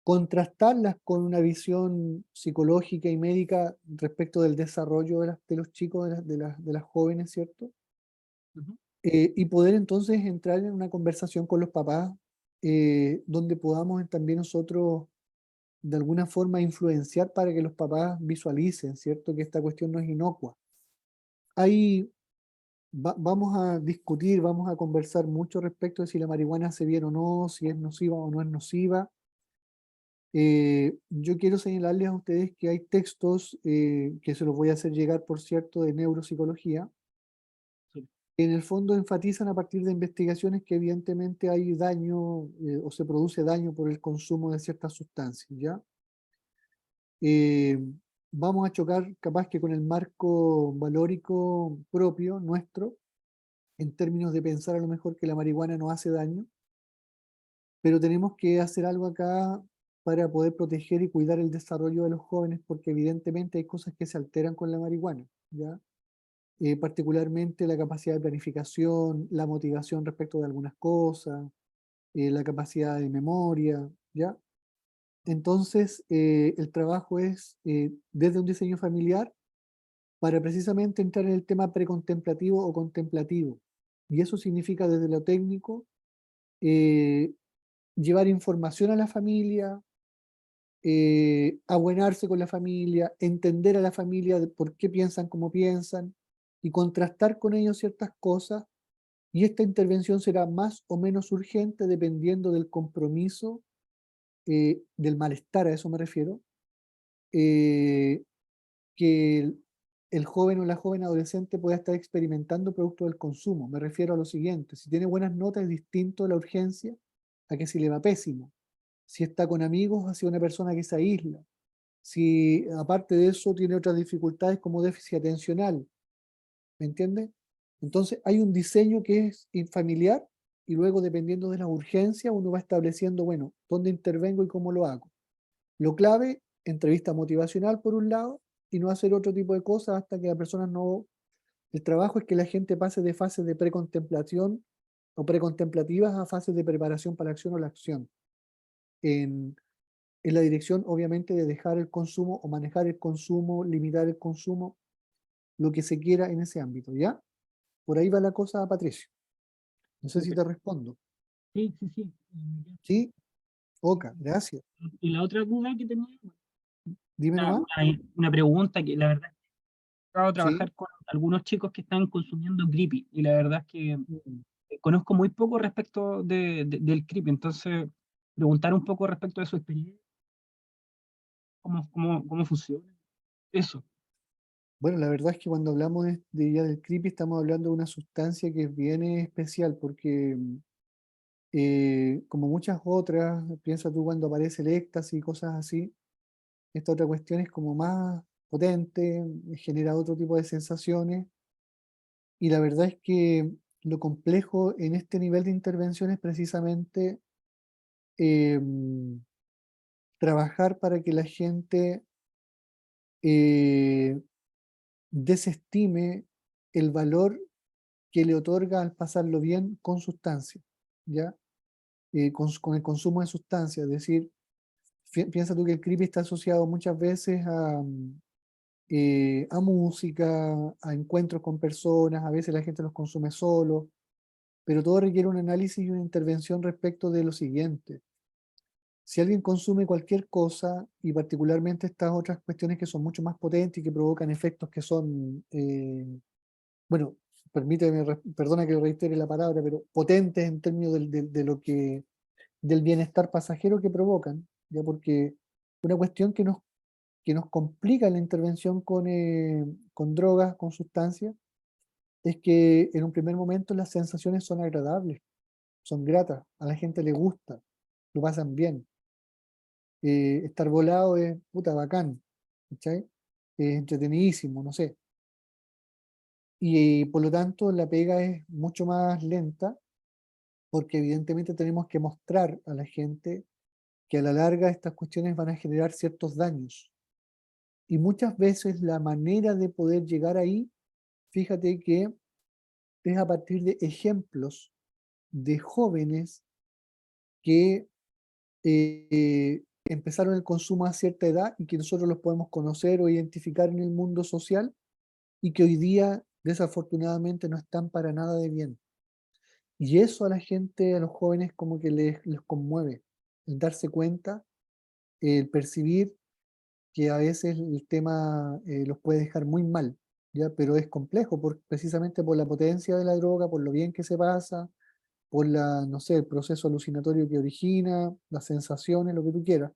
contrastarlas con una visión psicológica y médica respecto del desarrollo de los chicos, de las jóvenes, ¿cierto? ujú. Y poder entonces entrar en una conversación con los papás, donde podamos también nosotros de alguna forma influenciar para que los papás visualicen, ¿cierto?, que esta cuestión no es inocua. Ahí vamos a discutir, vamos a conversar mucho respecto de si la marihuana hace bien o no, si es nociva o no es nociva. Yo quiero señalarles a ustedes que hay textos, que se los voy a hacer llegar, por cierto, de neuropsicología, Sí. que en el fondo enfatizan a partir de investigaciones que evidentemente hay daño, o se produce daño por el consumo de ciertas sustancias, ¿ya? Eh, Vamos a chocar capaz que con el marco valórico propio nuestro, en términos de pensar a lo mejor que la marihuana no hace daño, pero tenemos que hacer algo acá para poder proteger y cuidar el desarrollo de los jóvenes, porque evidentemente hay cosas que se alteran con la marihuana, ¿ya? Particularmente la capacidad de planificación, la motivación respecto de algunas cosas, la capacidad de memoria, ¿ya? Entonces, el trabajo es desde un diseño familiar para precisamente entrar en el tema precontemplativo o contemplativo. Y eso significa desde lo técnico, eh, llevar información a la familia, abuenarse con la familia, entender a la familia de por qué piensan como piensan y contrastar con ellos ciertas cosas. Y esta intervención será más o menos urgente dependiendo del compromiso, del malestar, a eso me refiero, eh, que el joven o la joven adolescente pueda estar experimentando producto del consumo. Me refiero a lo siguiente: si tiene buenas notas es distinto la urgencia a que si le va pésimo. Si está con amigos, ha sido una persona que se aísla. Si aparte de eso tiene otras dificultades como déficit atencional, ¿me entiendes? Entonces hay un diseño que es familiar y luego dependiendo de la urgencia uno va estableciendo, bueno, dónde intervengo y cómo lo hago. Lo clave, entrevista motivacional por un lado y no hacer otro tipo de cosas hasta que la persona no... El trabajo es que la gente pase de fases de precontemplación o precontemplativas a fases de preparación para la acción o la acción. En, en la dirección, obviamente, de dejar el consumo o manejar el consumo, limitar el consumo, lo que se quiera en ese ámbito, ¿ya? Por ahí va la cosa, Patricio. No sé si Súper. te respondo. Sí, sí, sí. ¿Sí? Oka, gracias. Y la otra duda que tenía, Dime una, nomás. una pregunta que la verdad he estado a Sí. trabajar con algunos chicos que están consumiendo creepy y la verdad es que Mm. conozco muy poco respecto del creepy, entonces preguntar un poco respecto de su experiencia, cómo funciona eso. Bueno, la verdad es que cuando hablamos ya del creepy estamos hablando de una sustancia que es bien especial porque como muchas otras, piensa tú cuando aparece el éxtasis y cosas así, esta otra cuestión es como más potente, genera otro tipo de sensaciones y la verdad es que lo complejo en este nivel de intervención es precisamente em, trabajar para que la gente eh, desestime el valor que le otorga al pasarlo bien con sustancias, ¿ya? Con el consumo de sustancias, es decir, piensa tú que el creepy está asociado muchas veces a música, a encuentros con personas, a veces la gente los consume solo, pero todo requiere un análisis y una intervención respecto de lo siguiente. Si alguien consume cualquier cosa, y particularmente estas otras cuestiones que son mucho más potentes y que provocan efectos que son, bueno, permíteme, perdona que reitere la palabra, pero potentes en términos de lo que, del bienestar pasajero que provocan, ya porque una cuestión que nos complica la intervención con drogas, con sustancias, es que en un primer momento las sensaciones son agradables, son gratas, a la gente le gusta, lo pasan bien. Estar volado es puta bacán, ¿cachai? Es entretenidísimo, no sé. Y por lo tanto la pega es mucho más lenta porque evidentemente tenemos que mostrar a la gente que a la larga estas cuestiones van a generar ciertos daños. Y muchas veces la manera de poder llegar ahí, fíjate que es a partir de ejemplos de jóvenes que empezaron el consumo a cierta edad y que nosotros los podemos conocer o identificar en el mundo social y que hoy día desafortunadamente no están para nada de bien. Y eso a la gente, a los jóvenes como que les conmueve, el darse cuenta, el percibir que a veces el tema los puede dejar muy mal, ¿ya? Pero es complejo precisamente por la potencia de la droga, por lo bien que se pasa, por la, no sé, el proceso alucinatorio que origina, las sensaciones, lo que tú quieras.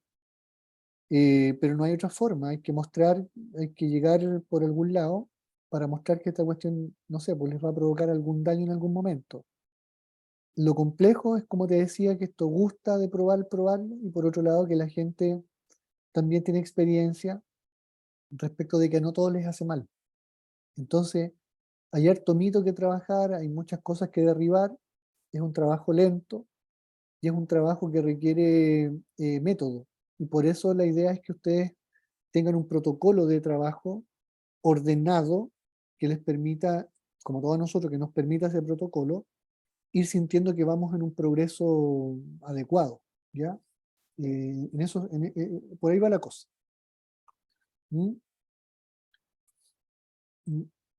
Pero no hay otra forma, hay que mostrar, hay que llegar por algún lado para mostrar que esta cuestión, no sé, pues les va a provocar algún daño en algún momento. Lo complejo es, como te decía, que esto gusta de probarlo, y por otro lado que la gente también tiene experiencia respecto de que no todo les hace mal. Entonces, hay harto mito que trabajar, hay muchas cosas que derribar, es un trabajo lento y es un trabajo que requiere método, Y por eso la idea es que ustedes tengan un protocolo de trabajo ordenado que les permita, como todos nosotros, que nos permita ese protocolo, ir sintiendo que vamos en un progreso adecuado, ¿ya? En eso, por ahí va la cosa. ¿Mm?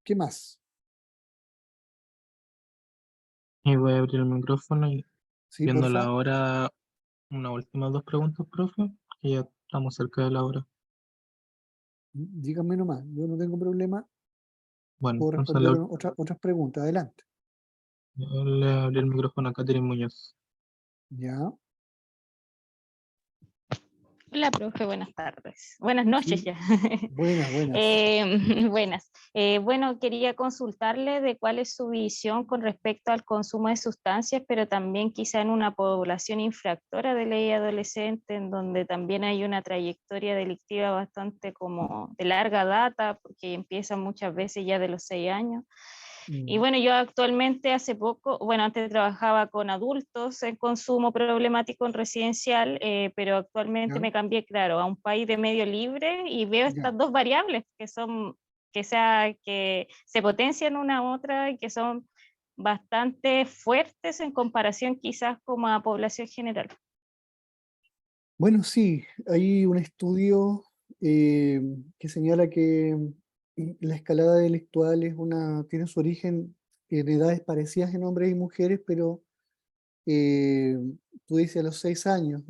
¿Qué más? Y voy a abrir el micrófono y Sí, viendo porfa. la hora, unas últimas dos preguntas, profe, que ya estamos cerca de la hora. Díganme nomás, yo no tengo problema, Bueno, puedo entonces responder otras preguntas. Adelante. le abrí el micrófono a Catherine Muñoz. Ya, Hola, profe, buenas tardes. Buenas noches sí, ya. buenas, buenas. Buenas. Bueno, quería consultarle de cuál es su visión con respecto al consumo de sustancias, pero también quizá en una población infractora de ley adolescente, en donde también hay una trayectoria delictiva bastante como de larga data, porque empieza muchas veces ya de los 6 años. Y Mm, bueno, yo actualmente hace poco, bueno, antes trabajaba con adultos en consumo problemático en residencial, pero actualmente ya, me cambié, claro, a un país de medio libre y veo ya. estas dos variables que son, que se potencian una a otra y que son bastante fuertes en comparación quizás como a población general. Bueno, sí, hay un estudio que señala que la escalada delictual tiene su origen en edades parecidas en hombres y mujeres, pero eh, tú dices a los 6 años,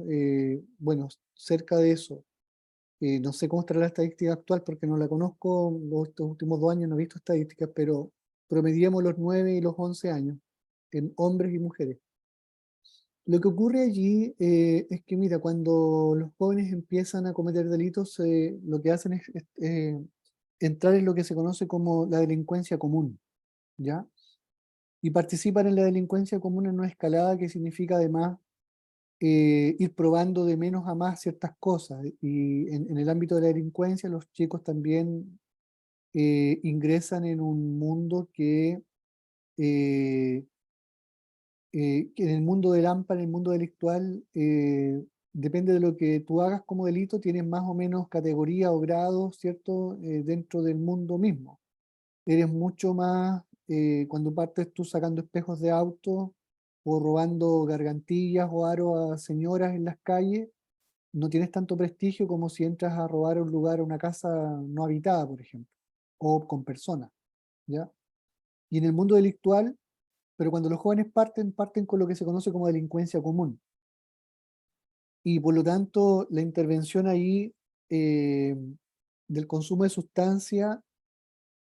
bueno, cerca de eso. No sé cómo estará la estadística actual porque no la conozco, estos últimos 2 años no he visto estadísticas, pero promediamos los 9 y los 11 años en hombres y mujeres. Lo que ocurre allí es que, mira, cuando los jóvenes empiezan a cometer delitos, lo que hacen es entrar en lo que se conoce como la delincuencia común, ¿ya? Y participan en la delincuencia común en una escalada que significa además ir probando de menos a más ciertas cosas. Y en el ámbito de la delincuencia, los chicos también ingresan en un mundo eh, que en el mundo del AMPA, en el mundo delictual, depende de lo que tú hagas como delito, tienes más o menos categoría o grado, ¿cierto? Dentro del mundo mismo. Eres mucho más, cuando partes tú sacando espejos de auto o robando gargantillas o aros a señoras en las calles, no tienes tanto prestigio como si entras a robar un lugar, una casa no habitada, por ejemplo, o con personas, ¿ya? Y en el mundo delictual, pero cuando los jóvenes parten con lo que se conoce como delincuencia común. Y por lo tanto, la intervención ahí eh, del consumo de sustancia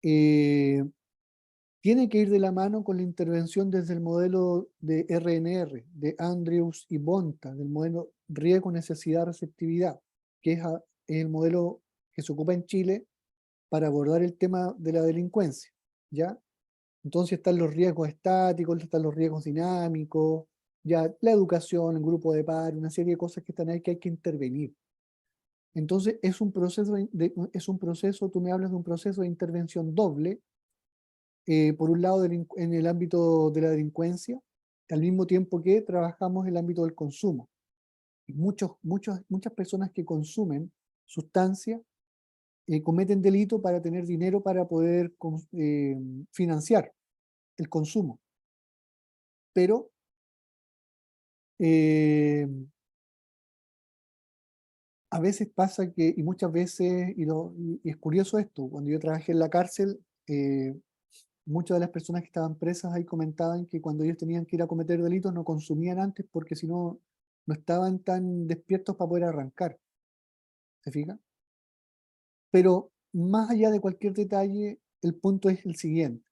eh, tiene que ir de la mano con la intervención desde el modelo de RNR, de Andrews y Bonta, del modelo riesgo, necesidad, receptividad, que es el modelo que se ocupa en Chile para abordar el tema de la delincuencia, ¿ya? Entonces están los riesgos estáticos, están los riesgos dinámicos, ya la educación, el grupo de par, una serie de cosas que están ahí que hay que intervenir. Entonces es un proceso, tú me hablas de un proceso de intervención doble, por un lado en el ámbito de la delincuencia, al mismo tiempo que trabajamos en el ámbito del consumo. Y muchas personas que consumen sustancias cometen delito para tener dinero para poder financiar el consumo. Pero eh, a veces pasa que, y muchas veces, y es curioso esto, cuando yo trabajé en la cárcel, muchas de las personas que estaban presas ahí comentaban que cuando ellos tenían que ir a cometer delitos no consumían antes porque si no, no estaban tan despiertos para poder arrancar. ¿Se fija? Pero más allá de cualquier detalle, el punto es el siguiente.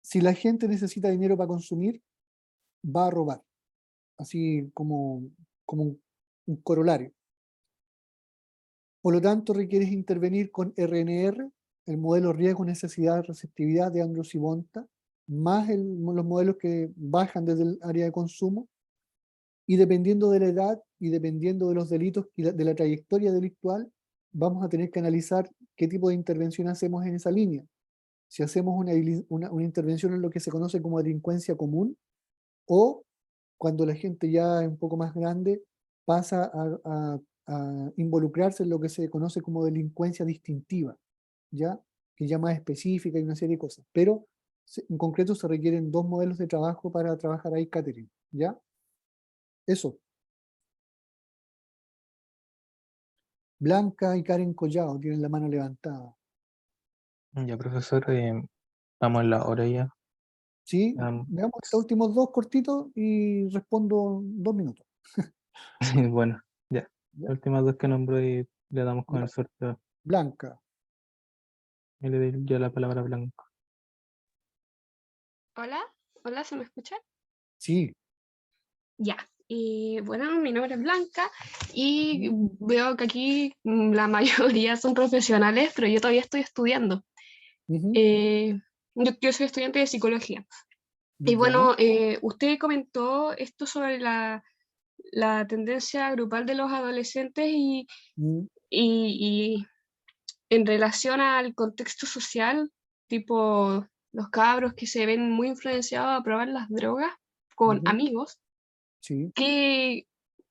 Si la gente necesita dinero para consumir, va a robar. Así como un corolario. Por lo tanto, requieres intervenir con RNR, el modelo riesgo, necesidad, receptividad de Andrews y Bonta, más los modelos que bajan desde el área de consumo, y dependiendo de la edad y dependiendo de los delitos y de la trayectoria delictual, vamos a tener que analizar qué tipo de intervención hacemos en esa línea. Si hacemos una intervención en lo que se conoce como delincuencia común, o cuando la gente ya es un poco más grande, pasa a involucrarse en lo que se conoce como delincuencia distintiva, ¿ya? Que ya más específica y una serie de cosas. Pero en concreto se requieren 2 modelos de trabajo para trabajar ahí, Catherine, ¿ya? Eso. Blanca y Karen Collado tienen la mano levantada. Ya, profesor, vamos en la hora ya. ¿Sí? Am, Veamos estos últimos 2 cortitos y respondo 2 minutos. bueno, ya. ¿Ya? Las últimas 2 que nombro y le damos con Ya. el sorteo. Blanca. Y le doy yo la palabra a Blanco. Hola, hola, ¿se me escucha? Sí. Ya. Y bueno, mi nombre es Blanca y veo que aquí la mayoría son profesionales, pero yo todavía estoy estudiando. Ujú. Yo soy estudiante de psicología. Y Ya. bueno, usted comentó esto sobre la tendencia grupal de los adolescentes Mm, y en relación al contexto social, tipo los cabros que se ven muy influenciados a probar las drogas con ujú. amigos, Sí. que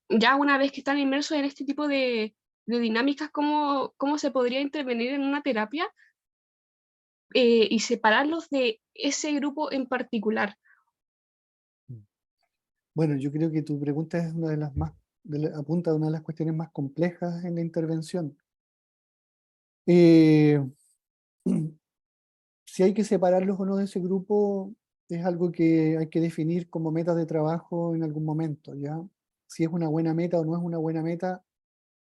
ya una vez que están inmersos en este tipo de dinámicas, ¿cómo se podría intervenir en una terapia y separarlos de ese grupo en particular? Bueno, yo creo que tu pregunta es una de las más, apunta a una de las cuestiones más complejas en la intervención. Eh, si hay que separarlos o no de ese grupo, es algo que hay que definir como metas de trabajo en algún momento, ¿ya? Si es una buena meta o no es una buena meta,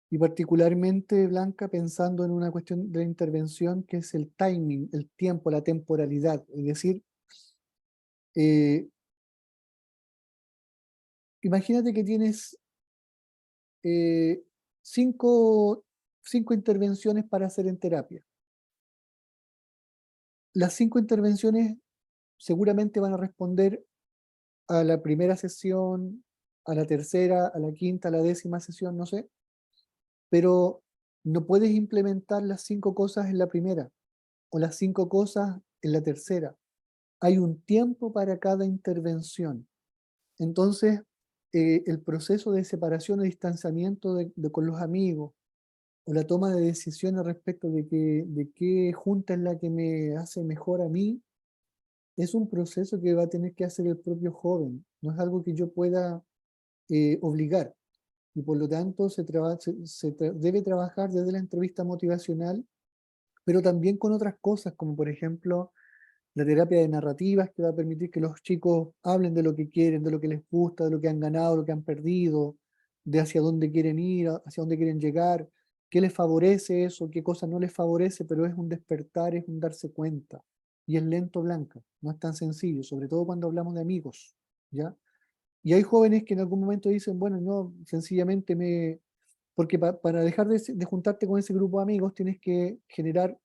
y particularmente, Blanca, pensando en una cuestión de intervención que es el timing, el tiempo, la temporalidad. Es decir, eh, imagínate que tienes eh, cinco, 5 intervenciones para hacer en terapia. Las 5 intervenciones seguramente van a responder a la primera sesión, a la tercera, a la quinta, a la 10ª sesión, no sé, pero no puedes implementar las 5 cosas en la primera o las 5 cosas en la tercera. Hay un tiempo para cada intervención. Entonces, el proceso de separación o distanciamiento con los amigos o la toma de decisiones respecto de qué junta es la que me hace mejor a mí, es un proceso que va a tener que hacer el propio joven. No es algo que yo pueda obligar. Y por lo tanto debe trabajar desde la entrevista motivacional, pero también con otras cosas, como por ejemplo la terapia de narrativas, que va a permitir que los chicos hablen de lo que quieren, de lo que les gusta, de lo que han ganado, lo que han perdido, de hacia dónde quieren ir, hacia dónde quieren llegar, qué les favorece eso, qué cosa no les favorece, pero es un despertar, es un darse cuenta. Y es lento, Blanca, no es tan sencillo, sobre todo cuando hablamos de amigos, ¿ya? Y hay jóvenes que en algún momento dicen, bueno, no, sencillamente porque para dejar de juntarte con ese grupo de amigos tienes que generar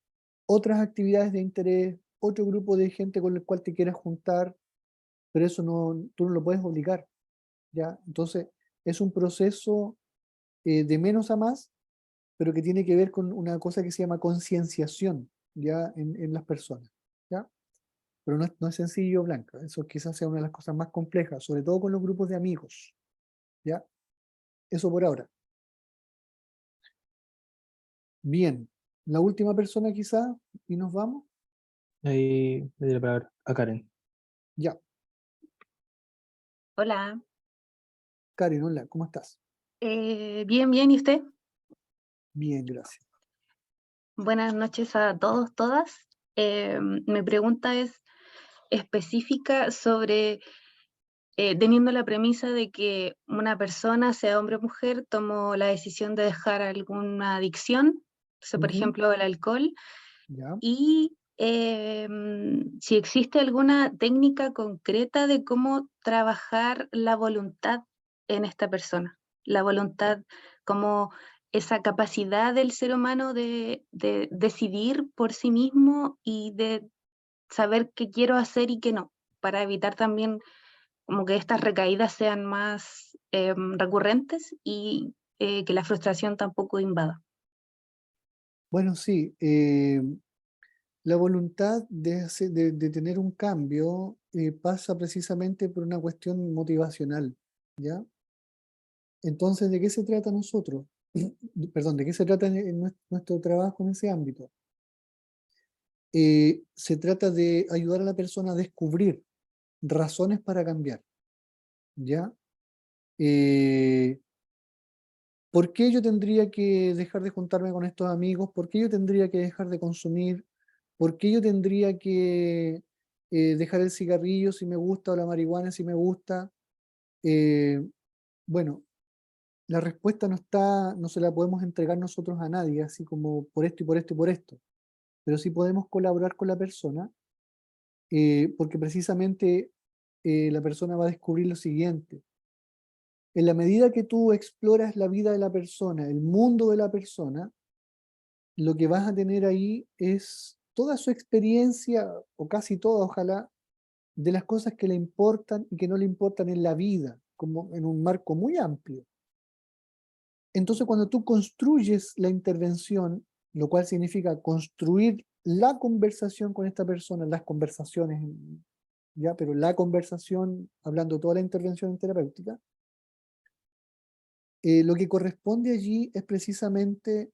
otras actividades de interés, otro grupo de gente con el cual te quieras juntar, pero eso no, tú no lo puedes obligar, ¿ya? Entonces, es un proceso de menos a más, pero que tiene que ver con una cosa que se llama concienciación, ¿ya? En las personas, ¿ya? Pero no es sencillo, Blanca. Eso quizás sea una de las cosas más complejas, sobre todo con los grupos de amigos, ¿ya? Eso por ahora. Bien, la última persona quizá, y nos vamos. Ahí le doy la palabra a Karen. Ya, Hola, Karen, hola, ¿cómo estás? bien, bien, ¿y usted? Bien, gracias. Buenas noches a todos, todas. Mi pregunta es específica sobre, teniendo la premisa de que una persona, sea hombre o mujer, tomó la decisión de dejar alguna adicción, por Ujú. ejemplo, el alcohol, Ya. y si existe alguna técnica concreta de cómo trabajar la voluntad en esta persona, la voluntad como esa capacidad del ser humano de decidir por sí mismo y de saber qué quiero hacer y qué no, para evitar también como que estas recaídas sean más recurrentes y que la frustración tampoco invada. Bueno, sí, la voluntad de tener un cambio pasa precisamente por una cuestión motivacional, ¿ya? Entonces, ¿de qué se trata nosotros? Perdón, ¿de qué se trata nuestro trabajo en ese ámbito? Se trata de ayudar a la persona a descubrir razones para cambiar, ¿ya? ¿Por qué yo tendría que dejar de juntarme con estos amigos? ¿Por qué yo tendría que dejar de consumir? ¿Por qué yo tendría que dejar el cigarrillo si me gusta o la marihuana si me gusta? Bueno, la respuesta no se la podemos entregar nosotros a nadie, así como por esto y por esto y por esto. Pero sí podemos colaborar con la persona, porque precisamente la persona va a descubrir lo siguiente. En la medida que tú exploras la vida de la persona, el mundo de la persona, lo que vas a tener ahí es toda su experiencia, o casi toda, ojalá, de las cosas que le importan y que no le importan en la vida, como en un marco muy amplio. Entonces, cuando tú construyes la intervención, lo cual significa construir la conversación con esta persona, las conversaciones, ya, pero la conversación, hablando de toda la intervención terapéutica, lo que corresponde allí es precisamente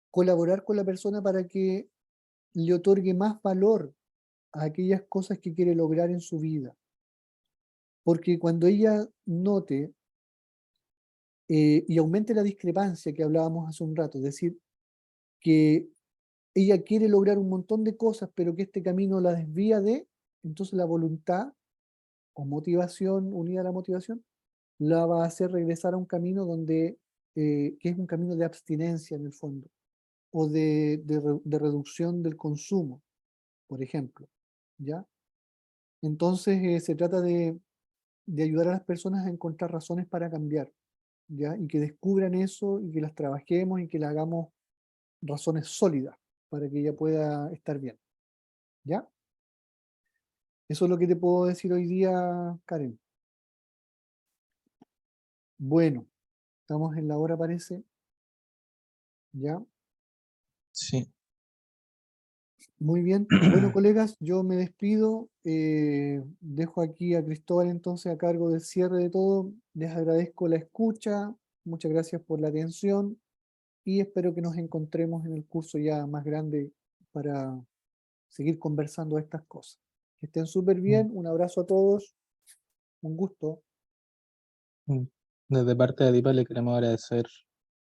colaborar con la persona para que le otorgue más valor a aquellas cosas que quiere lograr en su vida. Porque cuando ella note y aumente la discrepancia que hablábamos hace un rato, es decir, que ella quiere lograr un montón de cosas, pero que este camino la desvía de, entonces la voluntad o motivación unida a la motivación, la va a hacer regresar a un camino donde, que es un camino de abstinencia en el fondo, o de reducción del consumo, por ejemplo, ¿ya? Entonces se trata de ayudar a las personas a encontrar razones para cambiar, ¿ya? Y que descubran eso y que las trabajemos y que le hagamos razones sólidas para que ella pueda estar bien, ¿ya? Eso es lo que te puedo decir hoy día, Karen. Bueno, estamos en la hora, parece, ¿ya? Sí. Muy bien. Bueno, colegas, yo me despido. Dejo aquí a Cristóbal entonces a cargo del cierre de todo. Les agradezco la escucha. Muchas gracias por la atención y espero que nos encontremos en el curso ya más grande para seguir conversando de estas cosas. Que estén súper bien. Un abrazo a todos. Un gusto. Desde parte de ADIPA le queremos agradecer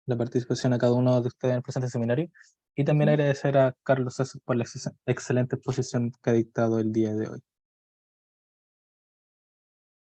la participación a cada uno de ustedes en el presente seminario y también Ujú. agradecer a Carlos César por la excelente exposición que ha dictado el día de hoy.